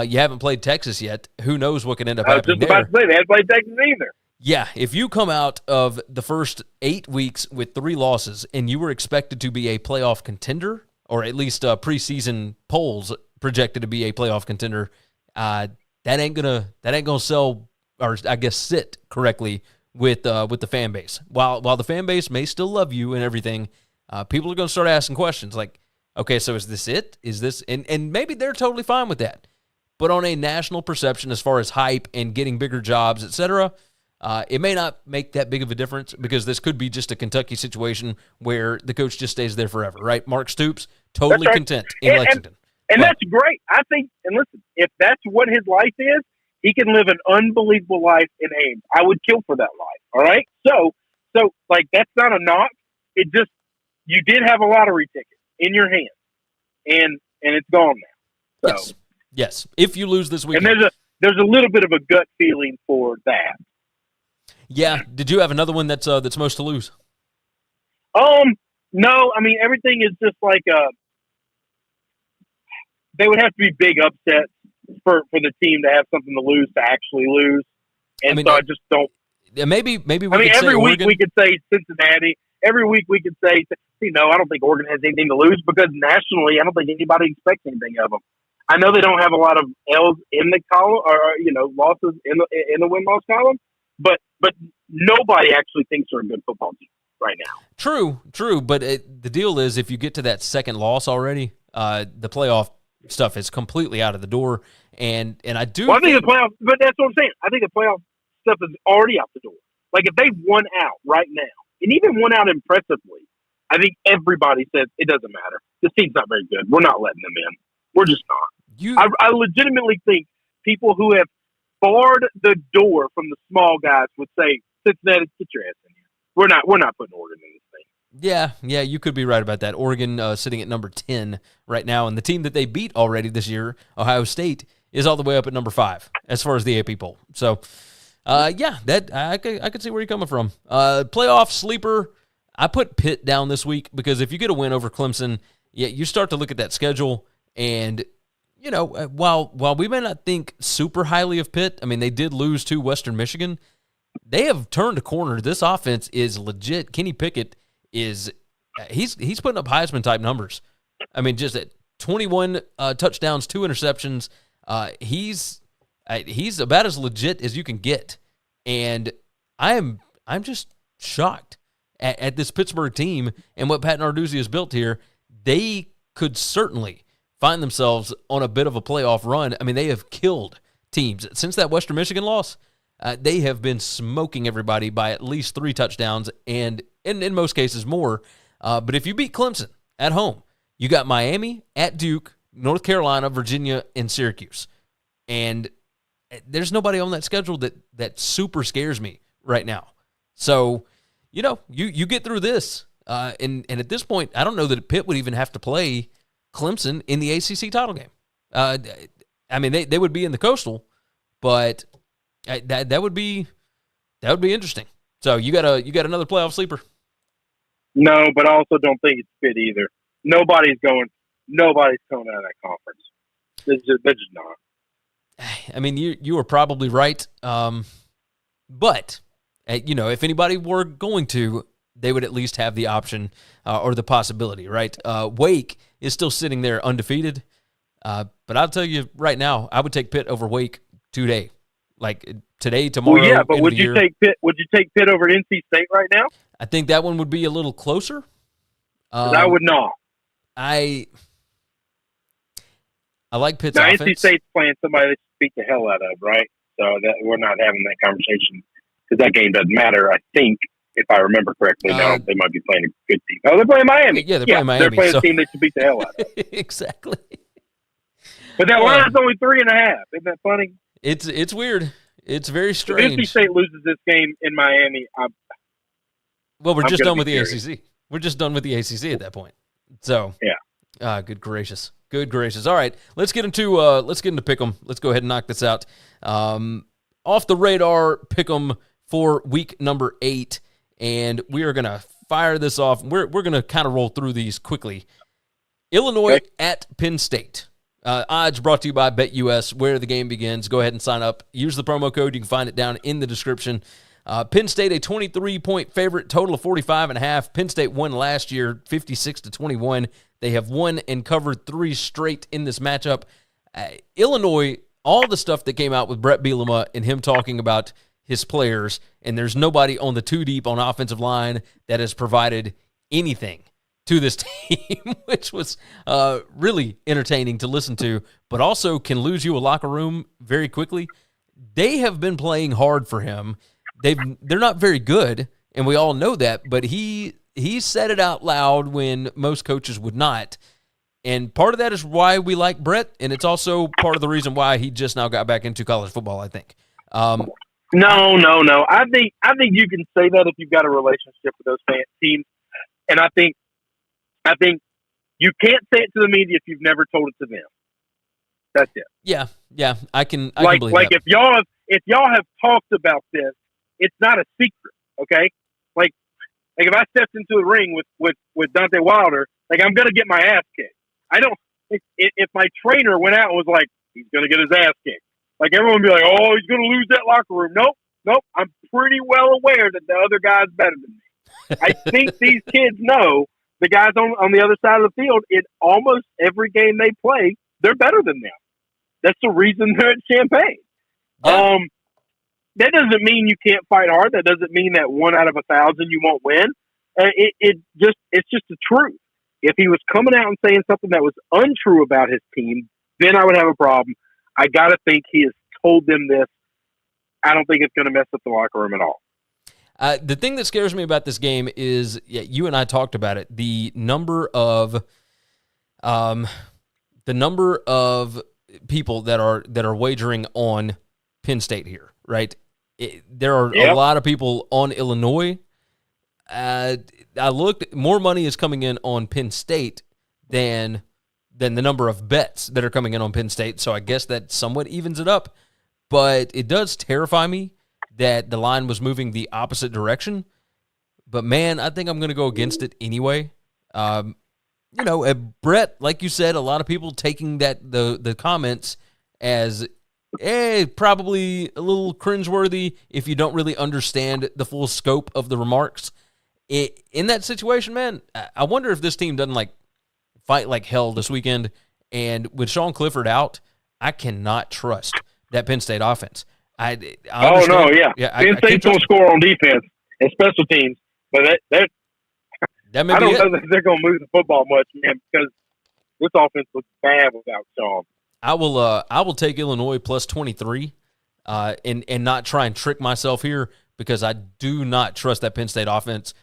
You haven't played Texas yet. Who knows what can end up happening there? I was just about to say they haven't played Texas either. Yeah, if you come out of the first 8 weeks with 3 losses and you were expected to be a playoff contender, or at least preseason polls projected to be a playoff contender, that ain't gonna sell, or I guess sit correctly with the fan base. While the fan base may still love you and everything, people are gonna start asking questions like, okay, so is this it? Is this and maybe they're totally fine with that, but on a national perception as far as hype and getting bigger jobs, etc. It may not make that big of a difference because this could be just a Kentucky situation where the coach just stays there forever, right? Mark Stoops, totally content in Lexington. And that's great. I think, and listen, if that's what his life is, he can live an unbelievable life in Ames. I would kill for that life, all right? So that's not a knock. It just, you did have a lottery ticket in your hand, and it's gone now. So Yes. If you lose this weekend. And there's a little bit of a gut feeling for that. Yeah. Did you have another one that's most to lose? No. I mean, everything is just like they would have to be big upsets for the team to have something to lose to actually lose. And I just don't. Maybe we every week Oregon. we could say Cincinnati. Every week we could say, I don't think Oregon has anything to lose because nationally, I don't think anybody expects anything of them. I know they don't have a lot of L's in the column or losses in the win-loss column, but nobody actually thinks they're a good football team right now. True. But the deal is, if you get to that second loss already, the playoff stuff is completely out of the door. And I do. Well, I think the playoff, but that's what I'm saying. I think the playoff stuff is already out the door. Like if they won out right now, and even won out impressively, I think everybody says it doesn't matter. This team's not very good. We're not letting them in. We're just not. I legitimately think people who have barred the door from the small guys would say, Cincinnati, get your ass in here. We're not putting Oregon in this thing. Yeah, you could be right about that. Oregon sitting at number 10 right now, and the team that they beat already this year, Ohio State, is all the way up at number 5 as far as the AP poll. So, that I could see where you're coming from. Playoff sleeper, I put Pitt down this week because if you get a win over Clemson, you start to look at that schedule, and while we may not think super highly of Pitt, I mean they did lose to Western Michigan. They have turned a corner. This offense is legit. Kenny Pickett is he's putting up Heisman type numbers. I mean, just at 21 touchdowns, 2 interceptions. He's about as legit as you can get, and I'm just shocked at this Pittsburgh team and what Pat Narduzzi has built here. They could certainly find themselves on a bit of a playoff run. I mean, they have killed teams since that Western Michigan loss. They have been smoking everybody by at least 3 touchdowns, and in most cases more. But if you beat Clemson at home, you got Miami, at Duke, North Carolina, Virginia, and Syracuse. And there's nobody on that schedule that super scares me right now. So, you get through this. And at this point, I don't know that Pitt would even have to play Clemson in the ACC title game. I mean, they would be in the Coastal, but that would be interesting. So you got another playoff sleeper? No, but I also don't think it's Pitt either. Nobody's coming out of that conference. They're just not. I mean, you are probably right. But if anybody were going to, they would at least have the option or the possibility, right? Wake is still sitting there undefeated. But I'll tell you right now, I would take Pitt over Wake today. Like today, tomorrow. Well, yeah, but would you take Pitt? Would you take Pitt over NC State right now? I think that one would be a little closer. I would not. I like Pitt's now, offense. NC State's playing somebody that beat the hell out of, right? So that we're not having that conversation because that game doesn't matter. I think, if I remember correctly, now they might be playing a good team. Oh, they're playing Miami. Yeah, they're playing Miami. They're playing a team that should beat the hell out of. Exactly. But that line's only 3.5. Isn't that funny? It's weird. It's very strange. If NC State loses this game in Miami, we're just done with the ACC. We're just done with the ACC at that point. So yeah. Good gracious. All right, let's get into Pick'em. Let's go ahead and knock this out. Off the radar Pick'em for week number 8, and we are gonna fire this off. We're gonna kind of roll through these quickly. Illinois at Penn State. Odds brought to you by BetUS, where the game begins. Go ahead and sign up. Use the promo code. You can find it down in the description. Penn State, a 23-point favorite, total of 45.5. Penn State won last year, 56-21. They have won and covered 3 straight in this matchup. Illinois, all the stuff that came out with Brett Bielema and him talking about his players, and there's nobody on the 2 deep on offensive line that has provided anything to this team, which was really entertaining to listen to, but also can lose you a locker room very quickly. They have been playing hard for him. They're not very good, and we all know that, but he said it out loud when most coaches would not. And part of that is why we like Brett, and it's also part of the reason why he just now got back into college football, I think. No. I think you can say that if you've got a relationship with those teams, and I think you can't say it to the media if you've never told it to them. That's it. Yeah, I can believe like that. if y'all have talked about this, it's not a secret, okay? Like if I stepped into the ring with Dante Wilder, like I'm gonna get my ass kicked. I don't. If my trainer went out and was like, he's gonna get his ass kicked, like everyone would be like, oh, he's gonna lose that locker room. Nope. I'm pretty well aware that the other guy's better than me. I think these kids know the guys on the other side of the field. In almost every game they play, they're better than them. That's the reason they're at Champaign. Yeah. That doesn't mean you can't fight hard. That doesn't mean that 1 out of 1,000 you won't win. It's just the truth. If he was coming out and saying something that was untrue about his team, then I would have a problem. I got to think he has told them this. I don't think it's going to mess up the locker room at all. The thing that scares me about this game is, you and I talked about it, the number of people that are wagering on Penn State here, right? There are a lot of people on Illinois. I looked, more money is coming in on Penn State than the number of bets that are coming in on Penn State, so I guess that somewhat evens it up. But it does terrify me that the line was moving the opposite direction. But, man, I think I'm going to go against it anyway. Brett, like you said, a lot of people taking the comments as, probably a little cringeworthy if you don't really understand the full scope of the remarks. In that situation, man, I wonder if this team doesn't, fight like hell this weekend. And with Sean Clifford out, I cannot trust that Penn State offense. I Penn State's going to score on defense and special teams, but that may I don't be know that they're going to move the football much, man, because this offense looks bad without Sean. I will take Illinois plus 23, and not try and trick myself here, because I do not trust that Penn State offense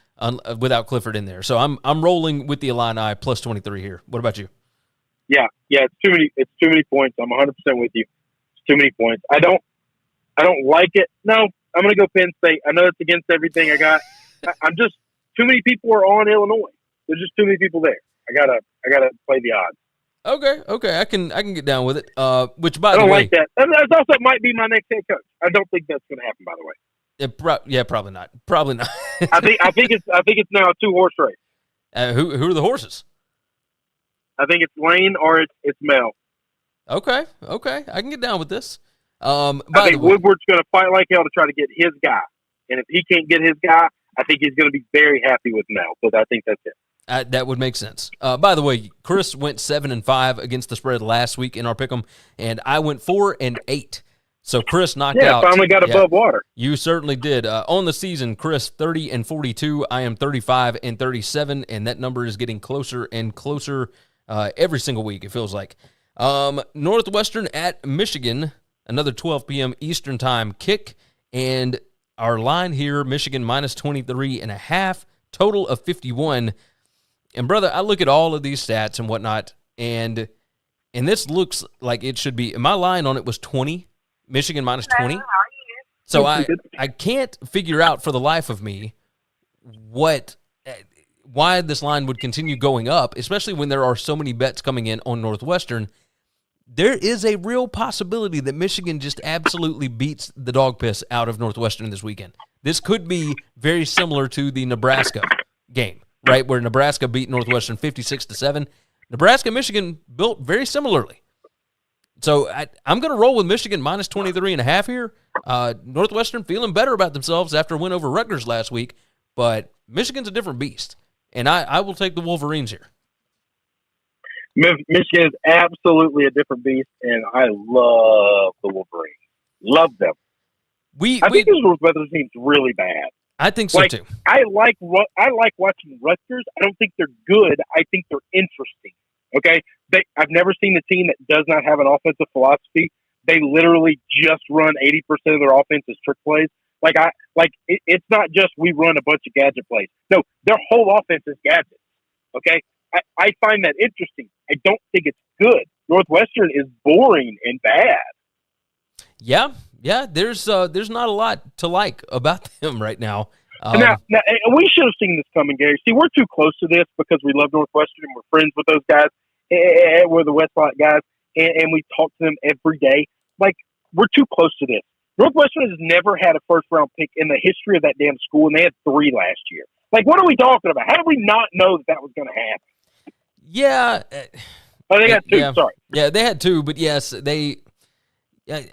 without Clifford in there. So I'm rolling with the Illini plus 23 here. What about you? Yeah, it's too many points. I'm 100% with you. It's too many points. I don't like it. No, I'm going to go Penn State. I know it's against everything I got. I'm just, too many people are on Illinois. There's just too many people there. I gotta play the odds. Okay, I can get down with it. Which, by I the don't way, like that. That also might be my next head coach. I don't think that's going to happen. By the way, probably not. Probably not. I think it's now a 2-horse race. Who are the horses? I think it's Lane or it's Mel. Okay, I can get down with this. I think Woodward's going to fight like hell to try to get his guy, and if he can't get his guy, I think he's going to be very happy with Mel. But I think that's it. That would make sense. By the way, Chris went 7-5 against the spread last week in our pick'em, and I went 4-8. So Chris knocked out. Yeah, finally got above water. You certainly did. On the season, Chris 30-42. I am 35-37, and that number is getting closer and closer every single week. It feels like. Northwestern at Michigan, another 12 p.m. Eastern time kick, and our line here: Michigan minus 23.5, total of 51. And, brother, I look at all of these stats and whatnot, and this looks like it should be – my line on it was 20, Michigan minus 20. So I can't figure out for the life of me why this line would continue going up, especially when there are so many bets coming in on Northwestern. There is a real possibility that Michigan just absolutely beats the dog piss out of Northwestern this weekend. This could be very similar to the Nebraska game, right, where Nebraska beat Northwestern 56-7. Nebraska and Michigan built very similarly. So I'm going to roll with Michigan minus 23.5 here. Northwestern feeling better about themselves after a win over Rutgers last week, but Michigan's a different beast, and I will take the Wolverines here. Michigan is absolutely a different beast, and I love the Wolverines. Love them. I think this Northwestern team's really bad. I think so too. I like watching Rutgers. I don't think they're good. I think they're interesting. Okay, I've never seen a team that does not have an offensive philosophy. They literally just run 80% of their offense as trick plays. It's not just we run a bunch of gadget plays. No, their whole offense is gadgets. Okay, I find that interesting. I don't think it's good. Northwestern is boring and bad. Yeah. There's not a lot to like about them right now. Now, we should have seen this coming, Gary. See, we're too close to this because we love Northwestern and we're friends with those guys. We're the Westlaw guys, and we talk to them every day. Like, we're too close to this. Northwestern has never had a first-round pick in the history of that damn school, and they had 3 last year. Like, what are we talking about? How did we not know that was going to happen? Yeah. Oh, they got 2. Yeah. Sorry. Yeah, they had 2, but yes,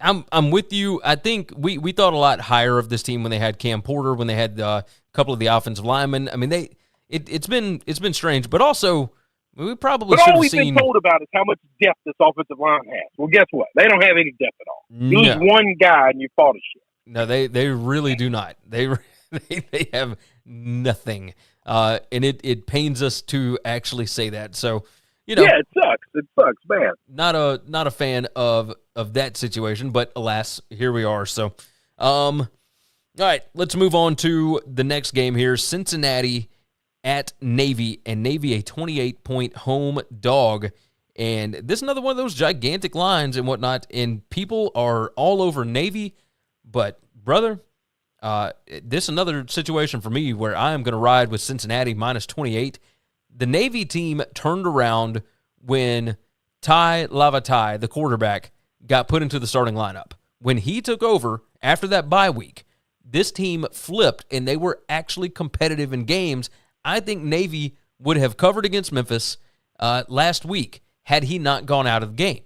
I'm with you. I think we thought a lot higher of this team when they had Cam Porter, when they had a couple of the offensive linemen. I mean, it's been strange, but also we probably should have seen. But all we've been told about is how much depth this offensive line has. Well, guess what? They don't have any depth at all. You lose one guy and you fall to shit. No, they really do not. They have nothing, and it pains us to actually say that. So, yeah, it sucks. It sucks, man. Not a fan of that situation, but alas, here we are. So, all right, let's move on to the next game here. Cincinnati at Navy, and Navy a 28-point home dog. And this is another one of those gigantic lines and whatnot, and people are all over Navy. But, brother, this is another situation for me where I am going to ride with Cincinnati minus 28. The Navy team turned around when Ty Lavatai, the quarterback, got put into the starting lineup. When he took over after that bye week, this team flipped, and they were actually competitive in games. I think Navy would have covered against Memphis last week had he not gone out of the game.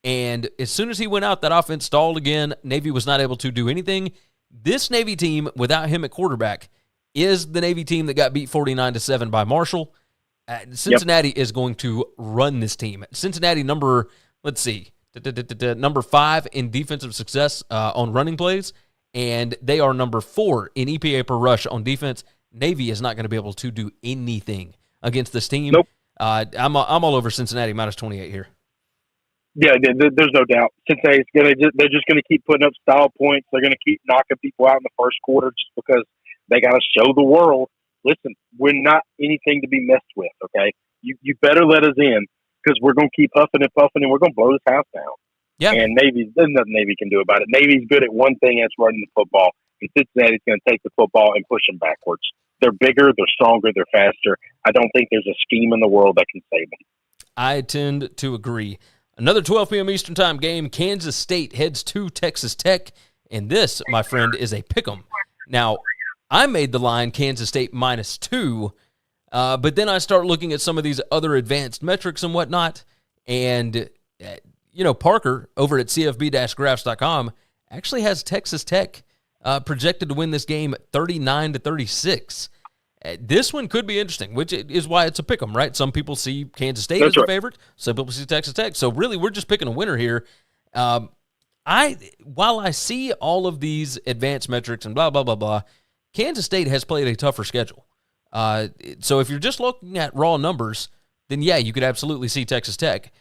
And as soon as he went out, that offense stalled again. Navy was not able to do anything. This Navy team, without him at quarterback, is the Navy team that got beat 49-7 by Marshall. Cincinnati is going to run this team. Cincinnati number 5 in defensive success on running plays, and they are number 4 in EPA per rush on defense. Navy is not going to be able to do anything against this team. Nope. I'm all over Cincinnati minus 28 here. Yeah, there's no doubt. Cincinnati's they're just going to keep putting up style points. They're going to keep knocking people out in the first quarter just because they got to show the world, listen, we're not anything to be messed with, okay? You better let us in because we're going to keep huffing and puffing and we're going to blow this house down. Yeah. And there's nothing Navy can do about it. Navy's good at one thing, that's running the football. And Cincinnati's going to take the football and push them backwards. They're bigger, they're stronger, they're faster. I don't think there's a scheme in the world that can save them. I tend to agree. Another 12 p.m. Eastern Time game. Kansas State heads to Texas Tech. And this, my friend, is a pick'em. Now, I made the line Kansas State minus 2, but then I start looking at some of these other advanced metrics and whatnot. And, Parker over at cfb-graphs.com actually has Texas Tech projected to win this game 39-36. This one could be interesting, which is why it's a pick 'em, right? Some people see Kansas State as a favorite. Some people see Texas Tech. So really, we're just picking a winner here. While I see all of these advanced metrics and blah, blah, blah, blah, Kansas State has played a tougher schedule. So if you're just looking at raw numbers, then yeah, you could absolutely see Texas Tech.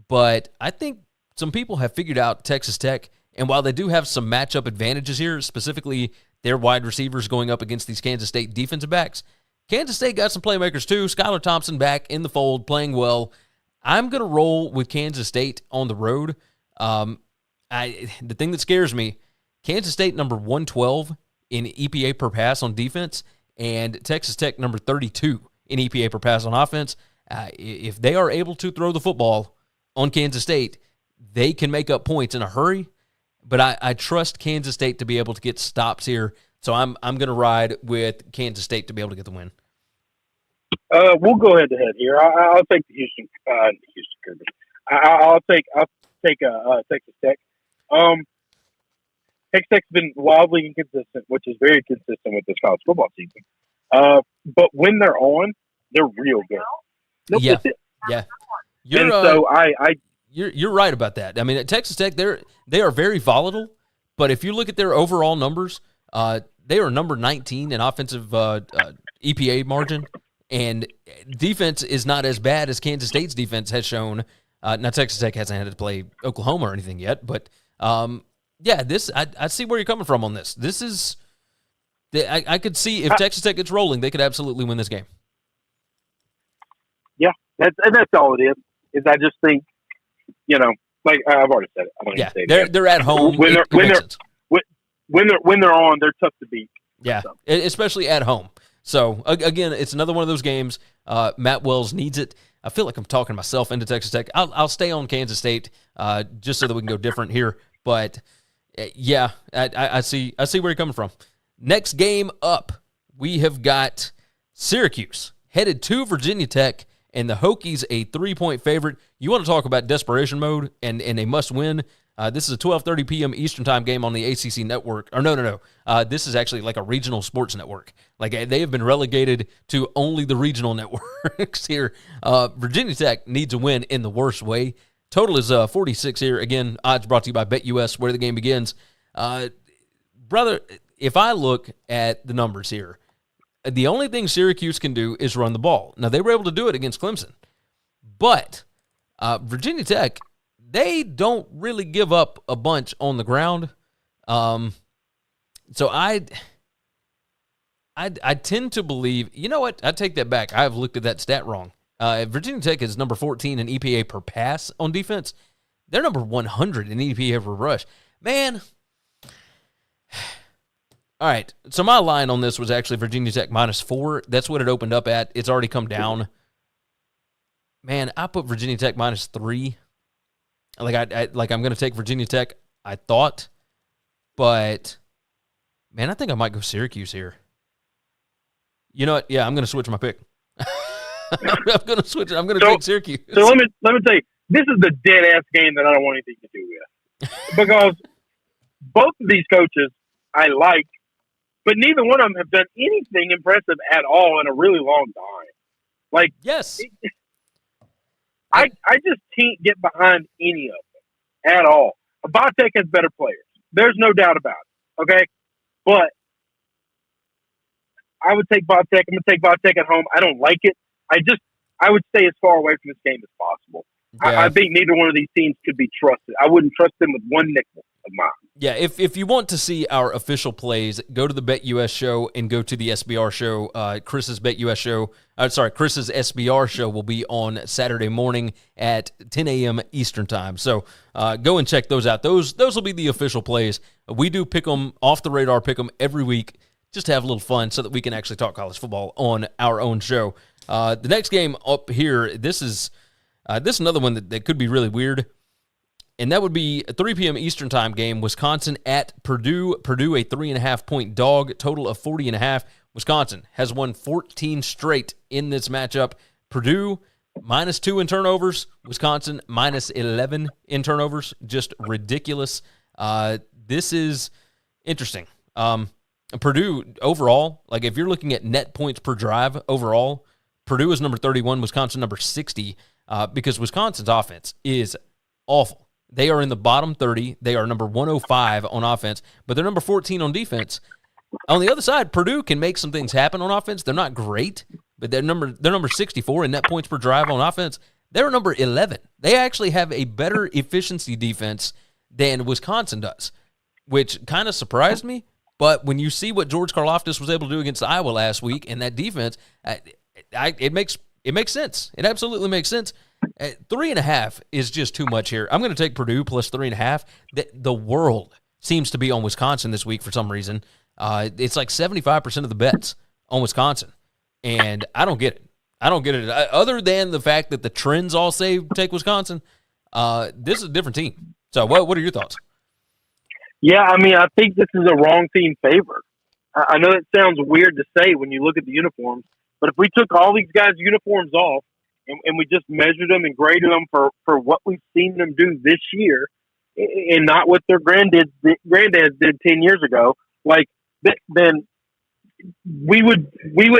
But I think some people have figured out Texas Tech, and while they do have some matchup advantages here, specifically their wide receivers going up against these Kansas State defensive backs, Kansas State got some playmakers too. Skylar Thompson back in the fold, playing well. I'm going to roll with Kansas State on the road. The thing that scares me, Kansas State number 112 in EPA per pass on defense, and Texas Tech number 32 in EPA per pass on offense. If they are able to throw the football on Kansas State, they can make up points in a hurry. But I trust Kansas State to be able to get stops here, so I'm going to ride with Kansas State to be able to get the win. We'll go head to head here. I'll take the Houston Cougars. I'll take Texas Tech. Texas Tech's been wildly inconsistent, which is very consistent with this college football season. But when they're on, they're real good. Nope, yeah. You're right about that. I mean, at Texas Tech, they are very volatile, but if you look at their overall numbers, they are number 19 in offensive EPA margin, and defense is not as bad as Kansas State's defense has shown. Now, Texas Tech hasn't had to play Oklahoma or anything yet, but I see where you're coming from on this. This is I could see if Texas Tech gets rolling, they could absolutely win this game. Yeah, that's all it is. I just think, like I've already said it. I don't even say it. They're at home. When they're on, they're tough to beat. Yeah, especially at home. So again, it's another one of those games. Matt Wells needs it. I feel like I'm talking myself into Texas Tech. I'll stay on Kansas State just so that we can go different here. But yeah, I see where you're coming from. Next game up, we have got Syracuse headed to Virginia Tech, and the Hokies a 3-point favorite. You want to talk about desperation mode and a must win? This is a 12:30 p.m. Eastern time game on the ACC network. Or no. This is actually like a regional sports network. Like they have been relegated to only the regional networks here. Virginia Tech needs a win in the worst way. Total is 46 here. Again, odds brought to you by BetUS, where the game begins. Brother, if I look at the numbers here, the only thing Syracuse can do is run the ball. Now, they were able to do it against Clemson. But Virginia Tech, they don't really give up a bunch on the ground. So I tend to believe, you know what? I take that back. I've looked at that stat wrong. Virginia Tech is number 14 in EPA per pass on defense. They're number 100 in EPA per rush. Man. All right, so my line on this was actually Virginia Tech -4. That's what it opened up at. It's already come down. Man, I put Virginia Tech -3. Like I'm going to take Virginia Tech, I thought. But, man, I think I might go Syracuse here. You know what? Yeah, I'm going to switch my pick. I'm going to switch it. I'm going to take Syracuse. So let me tell you, this is the dead-ass game that I don't want anything to do with. Because both of these coaches I like, but neither one of them have done anything impressive at all in a really long time. Like, yes. I just can't get behind any of them at all. Tech has better players. There's no doubt about it. Okay? But I would take Tech. I'm going to take Tech at home. I don't like it. I would stay as far away from this game as possible. Yeah. I think neither one of these teams could be trusted. I wouldn't trust them with one nickel of mine. Yeah, if you want to see our official plays, go to the BetUS show and go to the SBR show. Chris's BetUS show, Chris's SBR show will be on Saturday morning at 10 a.m. Eastern time. So go and check those out. Those will be the official plays. We do pick them off the radar, pick them every week, just to have a little fun so that we can actually talk college football on our own show. The next game up here, this is another one that could be really weird. And that would be a 3 p.m. Eastern time game, Wisconsin at Purdue. Purdue, a 3.5-point dog, total of 40.5. Wisconsin has won 14 straight in this matchup. Purdue, -2 in turnovers. Wisconsin, -11 in turnovers. Just ridiculous. This is interesting. Purdue, overall, like if you're looking at net points per drive overall, Purdue is number 31, Wisconsin number 60, because Wisconsin's offense is awful. They are in the bottom 30. They are number 105 on offense, but they're number 14 on defense. On the other side, Purdue can make some things happen on offense. They're not great, but they're number 64 in net points per drive on offense. They're number 11. They actually have a better efficiency defense than Wisconsin does, which kind of surprised me. But when you see what George Karlaftis was able to do against Iowa last week and that defense, it makes sense. It absolutely makes sense. 3.5 is just too much here. I'm going to take Purdue plus 3.5. The world seems to be on Wisconsin this week for some reason. It's like 75% of the bets on Wisconsin, and I don't get it. Other than the fact that the trends all say take Wisconsin, this is a different team. So what are your thoughts? Yeah, I mean, I think this is a wrong team favored. I know it sounds weird to say when you look at the uniforms, but if we took all these guys' uniforms off and we just measured them and graded them for what we've seen them do this year and not what their granddads did 10 years ago, like, then we would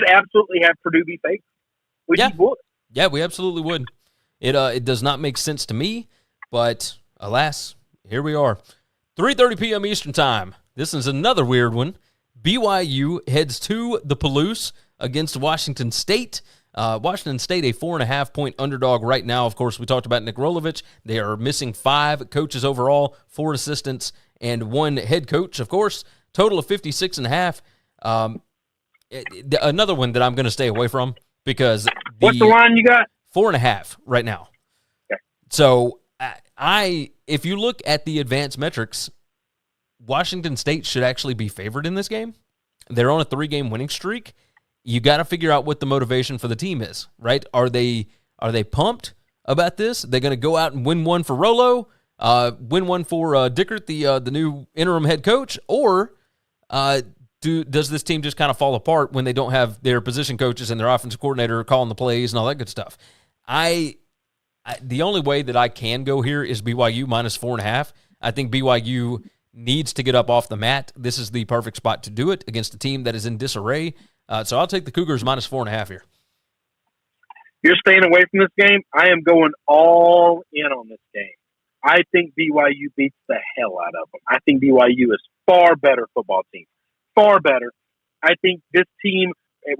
absolutely have Purdue be favored. We would. Yeah, we absolutely would. It does not make sense to me, but alas, here we are. 3:30 p.m. Eastern time. This is another weird one. BYU heads to the Palouse against Washington State. Washington State, a 4.5-point underdog right now. Of course, we talked about Nick Rolovich. They are missing 5 coaches overall, 4 assistants, and 1 head coach, of course. Total of 56.5. Another one that I'm going to stay away from because what's the line you got? 4.5 right now. Okay. So if you look at the advanced metrics, Washington State should actually be favored in this game. They're on a 3-game winning streak. You got to figure out what the motivation for the team is, right? Are they pumped about this? They're going to go out and win one for Rolo? Win one for Dickert, the new interim head coach, or does this team just kind of fall apart when they don't have their position coaches and their offensive coordinator calling the plays and all that good stuff? The only way that I can go here is BYU minus 4.5. I think BYU needs to get up off the mat. This is the perfect spot to do it against a team that is in disarray. So I'll take the Cougars minus 4.5 here. You're staying away from this game. I am going all in on this game. I think BYU beats the hell out of them. I think BYU is far better football team. Far better. I think this team at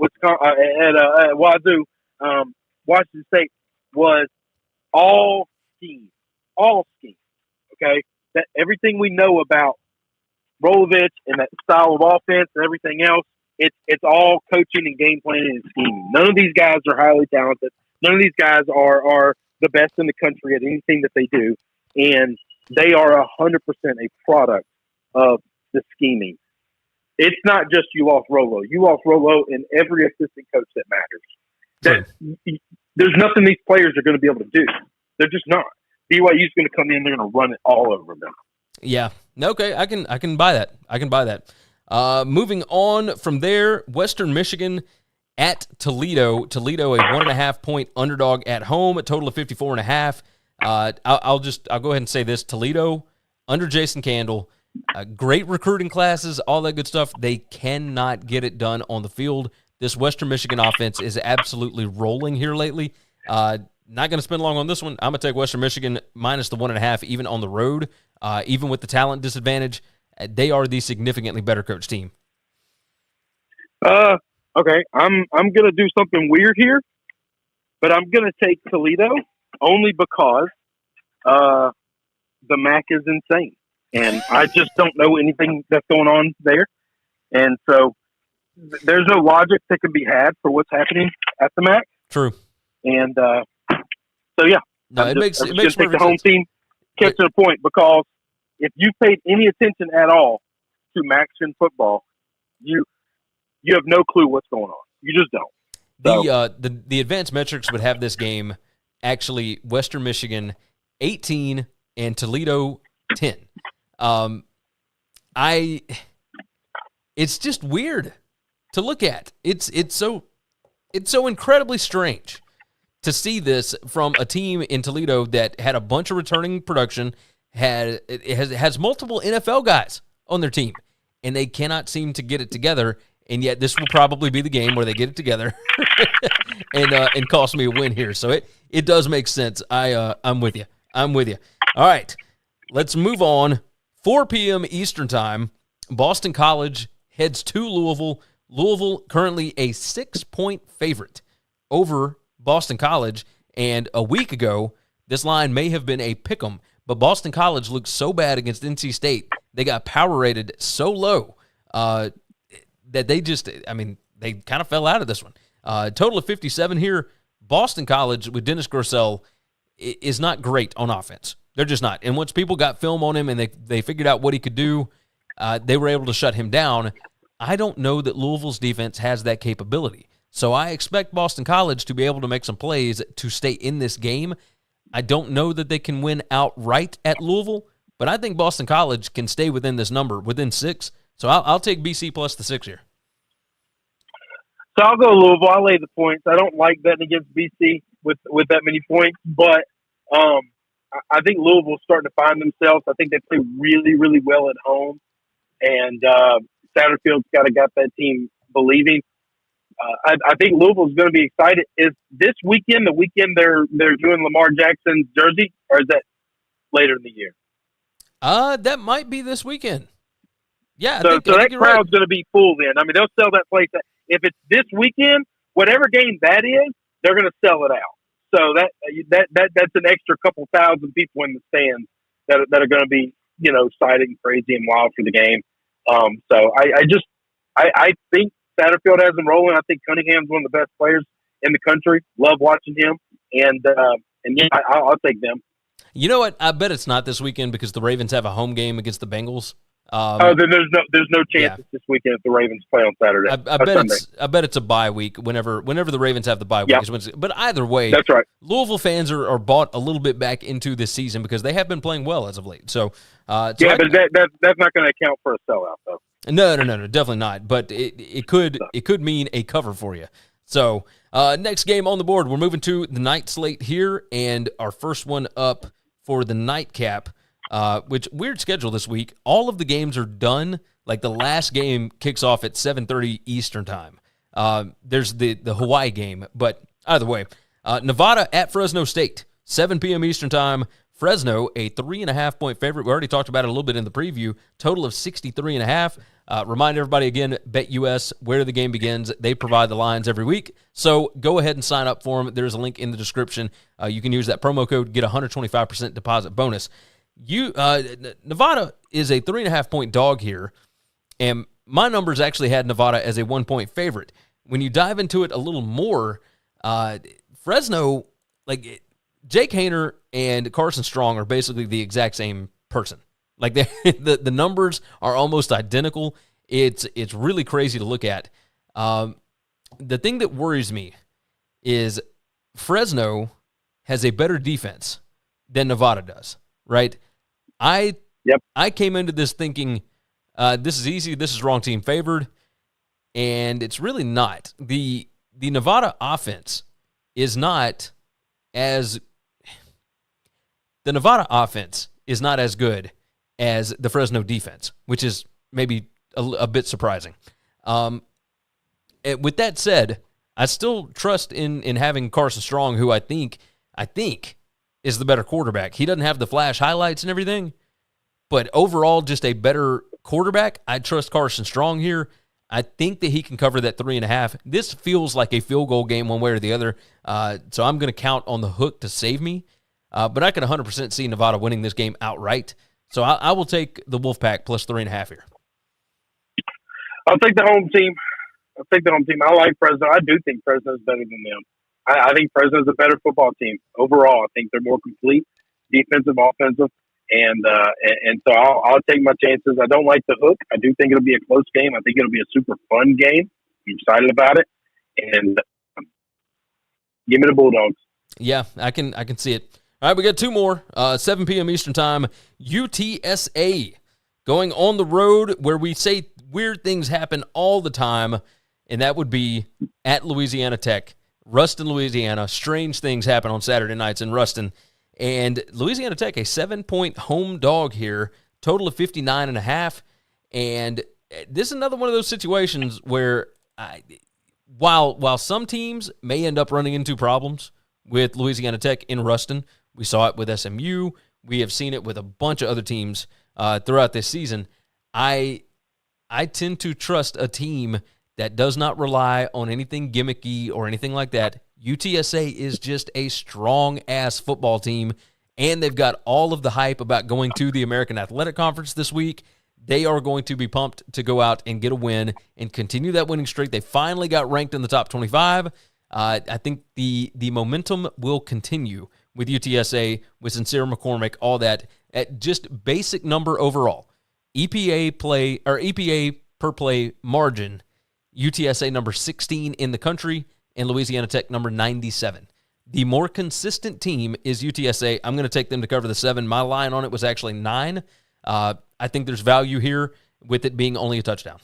Wazoo, Washington State, was all scheme. All scheme. Okay? That everything we know about Rolovich and that style of offense and everything else, it's all coaching and game planning and scheming. None of these guys are highly talented. None of these guys are the best in the country at anything that they do. And they are 100% a product of the scheming. It's not just you lost Rolo. You lost Rolo and every assistant coach that matters. There's nothing these players are going to be able to do. They're just not. BYU's going to come in, they're going to run it all over them. Yeah. Okay, I can buy that. I can buy that. Moving on from there, Western Michigan at Toledo. Toledo, a 1.5-point underdog at home, a total of 54.5. I'll go ahead and say this: Toledo under Jason Candle, great recruiting classes, all that good stuff. They cannot get it done on the field. This Western Michigan offense is absolutely rolling here lately. Not going to spend long on this one. I'm going to take Western Michigan minus the 1.5, even on the road, even with the talent disadvantage. They are the significantly better coach team. Okay, I'm going to do something weird here, but I'm going to take Toledo only because the MAC is insane, and I just don't know anything that's going on there, and so there's no logic that can be had for what's happening at the MAC. True, and so yeah, no, it makes take the home sense. team catching a point, because if you paid any attention at all to MAC-10 football, you have no clue what's going on. You just don't. So, the advanced metrics would have this game actually Western Michigan 18 and Toledo 10. It's just weird to look at. It's so incredibly strange to see this from a team in Toledo that had a bunch of returning production, has multiple NFL guys on their team, and they cannot seem to get it together. And yet, this will probably be the game where they get it together and cost me a win here. So it does make sense. I'm with you. I'm with you. All right, let's move on. 4 p.m. Eastern time. Boston College heads to Louisville. Louisville currently a 6-point favorite over Boston College. And a week ago, this line may have been a pick'em, but Boston College looked so bad against NC State. They got power rated so low that they kind of fell out of this one. Total of 57 here. Boston College with Dennis Grosel is not great on offense. They're just not. And once people got film on him and they figured out what he could do, they were able to shut him down. I don't know that Louisville's defense has that capability. So I expect Boston College to be able to make some plays to stay in this game. I don't know that they can win outright at Louisville, but I think Boston College can stay within this number, within 6. So I'll take BC plus the 6 here. So I'll go Louisville. I'll lay the points. I don't like betting against BC with that many points, but I think Louisville's starting to find themselves. I think they play really, really well at home, and Satterfield's got that team believing. I think Louisville's going to be excited. Is this weekend the weekend they're doing Lamar Jackson's jersey, or is that later in the year? That might be this weekend. Yeah, so that crowd's right. going to be full then. I mean, they'll sell that place. If it's this weekend, whatever game that is, they're going to sell it out. So that's an extra couple thousand people in the stands that are going to be, excited and crazy and wild for the game. So I think Satterfield has them rolling. I think Cunningham's one of the best players in the country. Love watching him, and yeah, I'll take them. You know what? I bet it's not this weekend because the Ravens have a home game against the Bengals. Then there's no chances this weekend if the Ravens play on Saturday. I bet it's a bye week whenever the Ravens have the bye week. Yeah. But either way, that's right. Louisville fans are bought a little bit back into this season because they have been playing well as of late. So, but that's not going to account for a sellout, though. No, definitely not. But it could mean a cover for you. So, next game on the board, we're moving to the night slate here, and our first one up for the nightcap. Which weird schedule this week. All of the games are done. Like the last game kicks off at 7:30 Eastern time. There's the Hawaii game, but either way, Nevada at Fresno State, 7 p.m. Eastern time. Fresno, a 3.5-point favorite. We already talked about it a little bit in the preview. Total of 63.5. Remind everybody again, BetUS, where the game begins. They provide the lines every week. So go ahead and sign up for them. There's a link in the description. You can use that promo code, get a 125% deposit bonus. Nevada is a 3.5-point dog here, and my numbers actually had Nevada as a 1-point favorite. When you dive into it a little more, Fresno, like Jake Haener and Carson Strong are basically the exact same person. Like the numbers are almost identical. It's really crazy to look at. The thing that worries me is Fresno has a better defense than Nevada does, right? I came into this thinking this is easy, this is wrong team favored, and it's really not. The Nevada offense is not as good as the Fresno defense, which is maybe a bit surprising. With that said, I still trust in having Carson Strong, who I think is the better quarterback. He doesn't have the flash highlights and everything, but overall, just a better quarterback. I trust Carson Strong here. I think that he can cover that 3.5. This feels like a field goal game one way or the other, so I'm going to count on the hook to save me. But I can 100% see Nevada winning this game outright. So I will take the Wolfpack plus 3.5 here. I'll take the home team. I like Fresno. I do think Fresno's better than them. I think Fresno's a better football team overall. I think they're more complete, defensive, offensive, and so I'll take my chances. I don't like the hook. I do think it'll be a close game. I think it'll be a super fun game. I'm excited about it, and give me the Bulldogs. Yeah, I can see it. All right, we got two more. 7 p.m. Eastern time. UTSA going on the road where we say weird things happen all the time, and that would be at Louisiana Tech. Ruston, Louisiana. Strange things happen on Saturday nights in Ruston. And Louisiana Tech, a 7-point home dog here, total of 59.5. And this is another one of those situations where while some teams may end up running into problems with Louisiana Tech in Ruston, we saw it with SMU. We have seen it with a bunch of other teams throughout this season. I tend to trust a team that does not rely on anything gimmicky or anything like that. UTSA is just a strong-ass football team, and they've got all of the hype about going to the American Athletic Conference this week. They are going to be pumped to go out and get a win and continue that winning streak. They finally got ranked in the top 25. I think the momentum will continue with UTSA, with Sincere McCormick, all that, at just basic number overall. EPA per play margin, UTSA number 16 in the country, and Louisiana Tech number 97. The more consistent team is UTSA. I'm going to take them to cover the 7. My line on it was actually 9. I think there's value here with it being only a touchdown.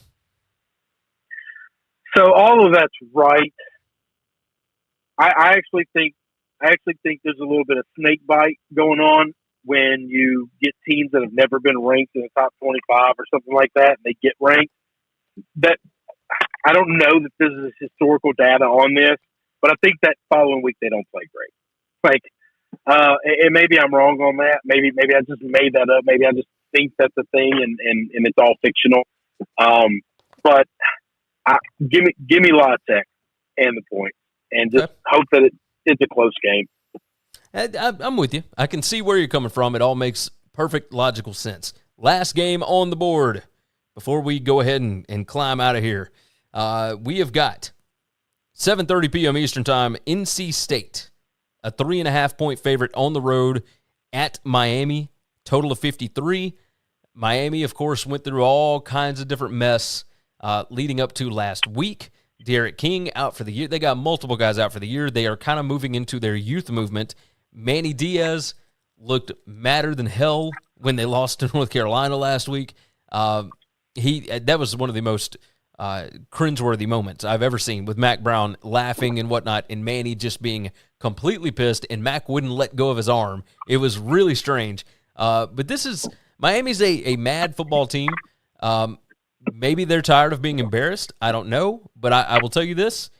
So all of that's right. I actually think there's a little bit of snake bite going on when you get teams that have never been ranked in the top 25 or something like that, and they get ranked. That I don't know that this is historical data on this, but I think that following week they don't play great. And maybe I'm wrong on that. Maybe I just made that up. Maybe I just think that's a thing, and it's all fictional. But give me La Tech and the point, and just hope that it's a close game. I'm with you. I can see where you're coming from. It all makes perfect logical sense. Last game on the board before we go ahead and climb out of here. We have got 7:30 p.m. Eastern time, NC State, a 3.5-point favorite on the road at Miami, total of 53. Miami, of course, went through all kinds of different mess leading up to last week. Derek King out for the year. They got multiple guys out for the year. They are kind of moving into their youth movement. Manny Diaz looked madder than hell when they lost to North Carolina last week. That was one of the most cringeworthy moments I've ever seen, with Mac Brown laughing and whatnot, and Manny just being completely pissed, and Mac wouldn't let go of his arm. It was really strange. But Miami's a mad football team. Maybe they're tired of being embarrassed. I don't know. But I will tell you this.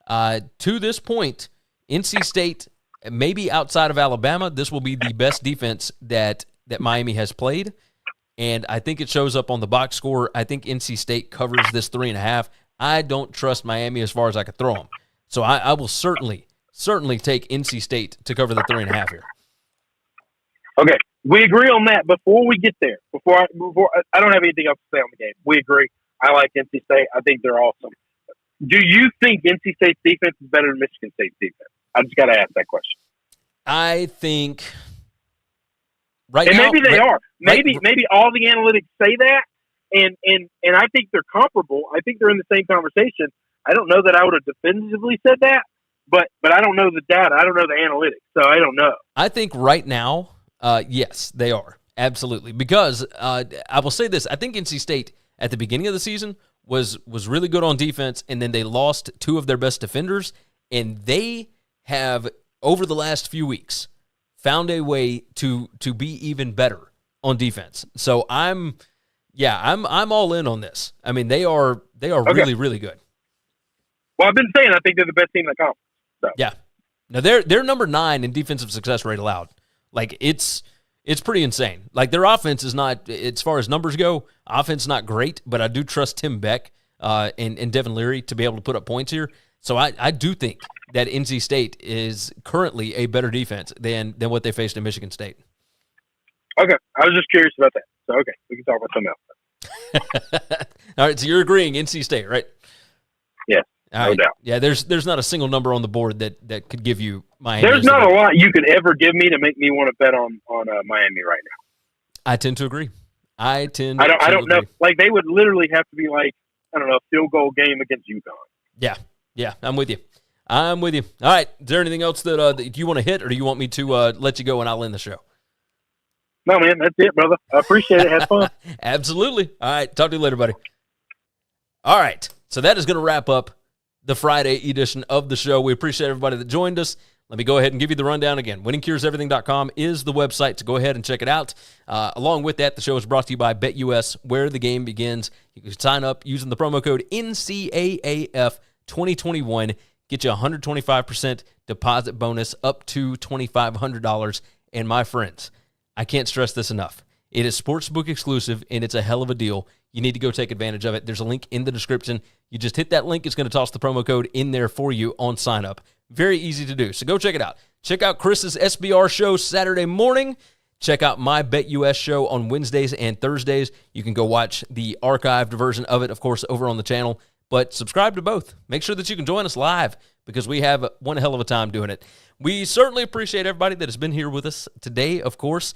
To this point, NC State, maybe outside of Alabama, this will be the best defense that Miami has played. And I think it shows up on the box score. I think NC State covers this 3.5. I don't trust Miami as far as I could throw them. So I will certainly take NC State to cover the 3.5 here. Okay, we agree on that. Before we get there, I don't have anything else to say on the game. We agree. I like NC State. I think they're awesome. Do you think NC State's defense is better than Michigan State's defense? I just got to ask that question. I think maybe they are. Maybe all the analytics say that, and I think they're comparable. I think they're in the same conversation. I don't know that I would have definitively said that, but I don't know the data. I don't know the analytics, so I don't know. I think right now, yes, they are. Absolutely. Because I will say this. I think NC State at the beginning of the season was really good on defense, and then they lost two of their best defenders, and they have, over the last few weeks, found a way to be even better on defense. So I'm all in on this. I mean, they are okay. Really, really good. Well, I've been saying I think they're the best team in the conference. So. Yeah. Now they're number 9 in defensive success rate allowed. Like it's pretty insane. Like their offense is not, as far as numbers go, offense not great, but I do trust Tim Beck and Devin Leary to be able to put up points here. So I do think that NC State is currently a better defense than what they faced in Michigan State. Okay. I was just curious about that. So, okay, we can talk about something else. All right, so you're agreeing NC State, right? Yeah, no doubt. Yeah, there's not a single number on the board that could give you Miami. There's not a lot you could ever give me to make me want to bet on Miami right now. I tend to agree. I don't know. Like, they would literally have to be like, I don't know, a field goal game against UConn. Yeah, I'm with you. All right, is there anything else that you want to hit, or do you want me to let you go and I'll end the show? No, man, that's it, brother. I appreciate it. Have fun. Absolutely. All right, talk to you later, buddy. All right, so that is going to wrap up the Friday edition of the show. We appreciate everybody that joined us. Let me go ahead and give you the rundown again. WinningCuresEverything.com is the website, so go ahead and check it out. Along with that, the show is brought to you by BetUS, where the game begins. You can sign up using the promo code NCAAF 2021. Get you a 125% deposit bonus up to $2,500. And my friends, I can't stress this enough. It is sportsbook exclusive, and it's a hell of a deal. You need to go take advantage of it. There's a link in the description. You just hit that link. It's going to toss the promo code in there for you on sign up. Very easy to do. So go check it out. Check out Chris's SBR show Saturday morning. Check out my BetUS show on Wednesdays and Thursdays. You can go watch the archived version of it, of course, over on the channel. But subscribe to both. Make sure that you can join us live because we have one hell of a time doing it. We certainly appreciate everybody that has been here with us today, of course.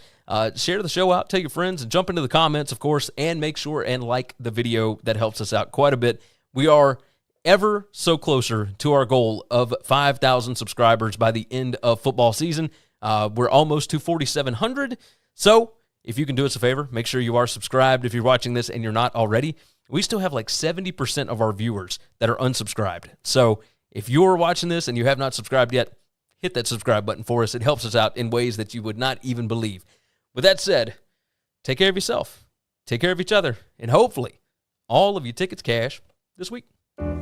Share the show out, tell your friends, and jump into the comments, of course, and make sure and like the video. That helps us out quite a bit. We are ever so closer to our goal of 5,000 subscribers by the end of football season. We're almost to 4,700. So if you can do us a favor, make sure you are subscribed if you're watching this and you're not already. We still have like 70% of our viewers that are unsubscribed. So if you're watching this and you have not subscribed yet, hit that subscribe button for us. It helps us out in ways that you would not even believe. With that said, take care of yourself, take care of each other, and hopefully all of your tickets cash this week.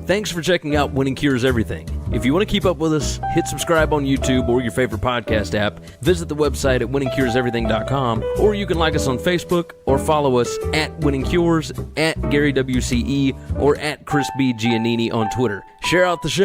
Thanks for checking out Winning Cures Everything. If you want to keep up with us, hit subscribe on YouTube or your favorite podcast app. Visit the website at winningcureseverything.com, or you can like us on Facebook or follow us at Winning Cures, at Gary WCE, or at Chris B. Giannini on Twitter. Share out the show.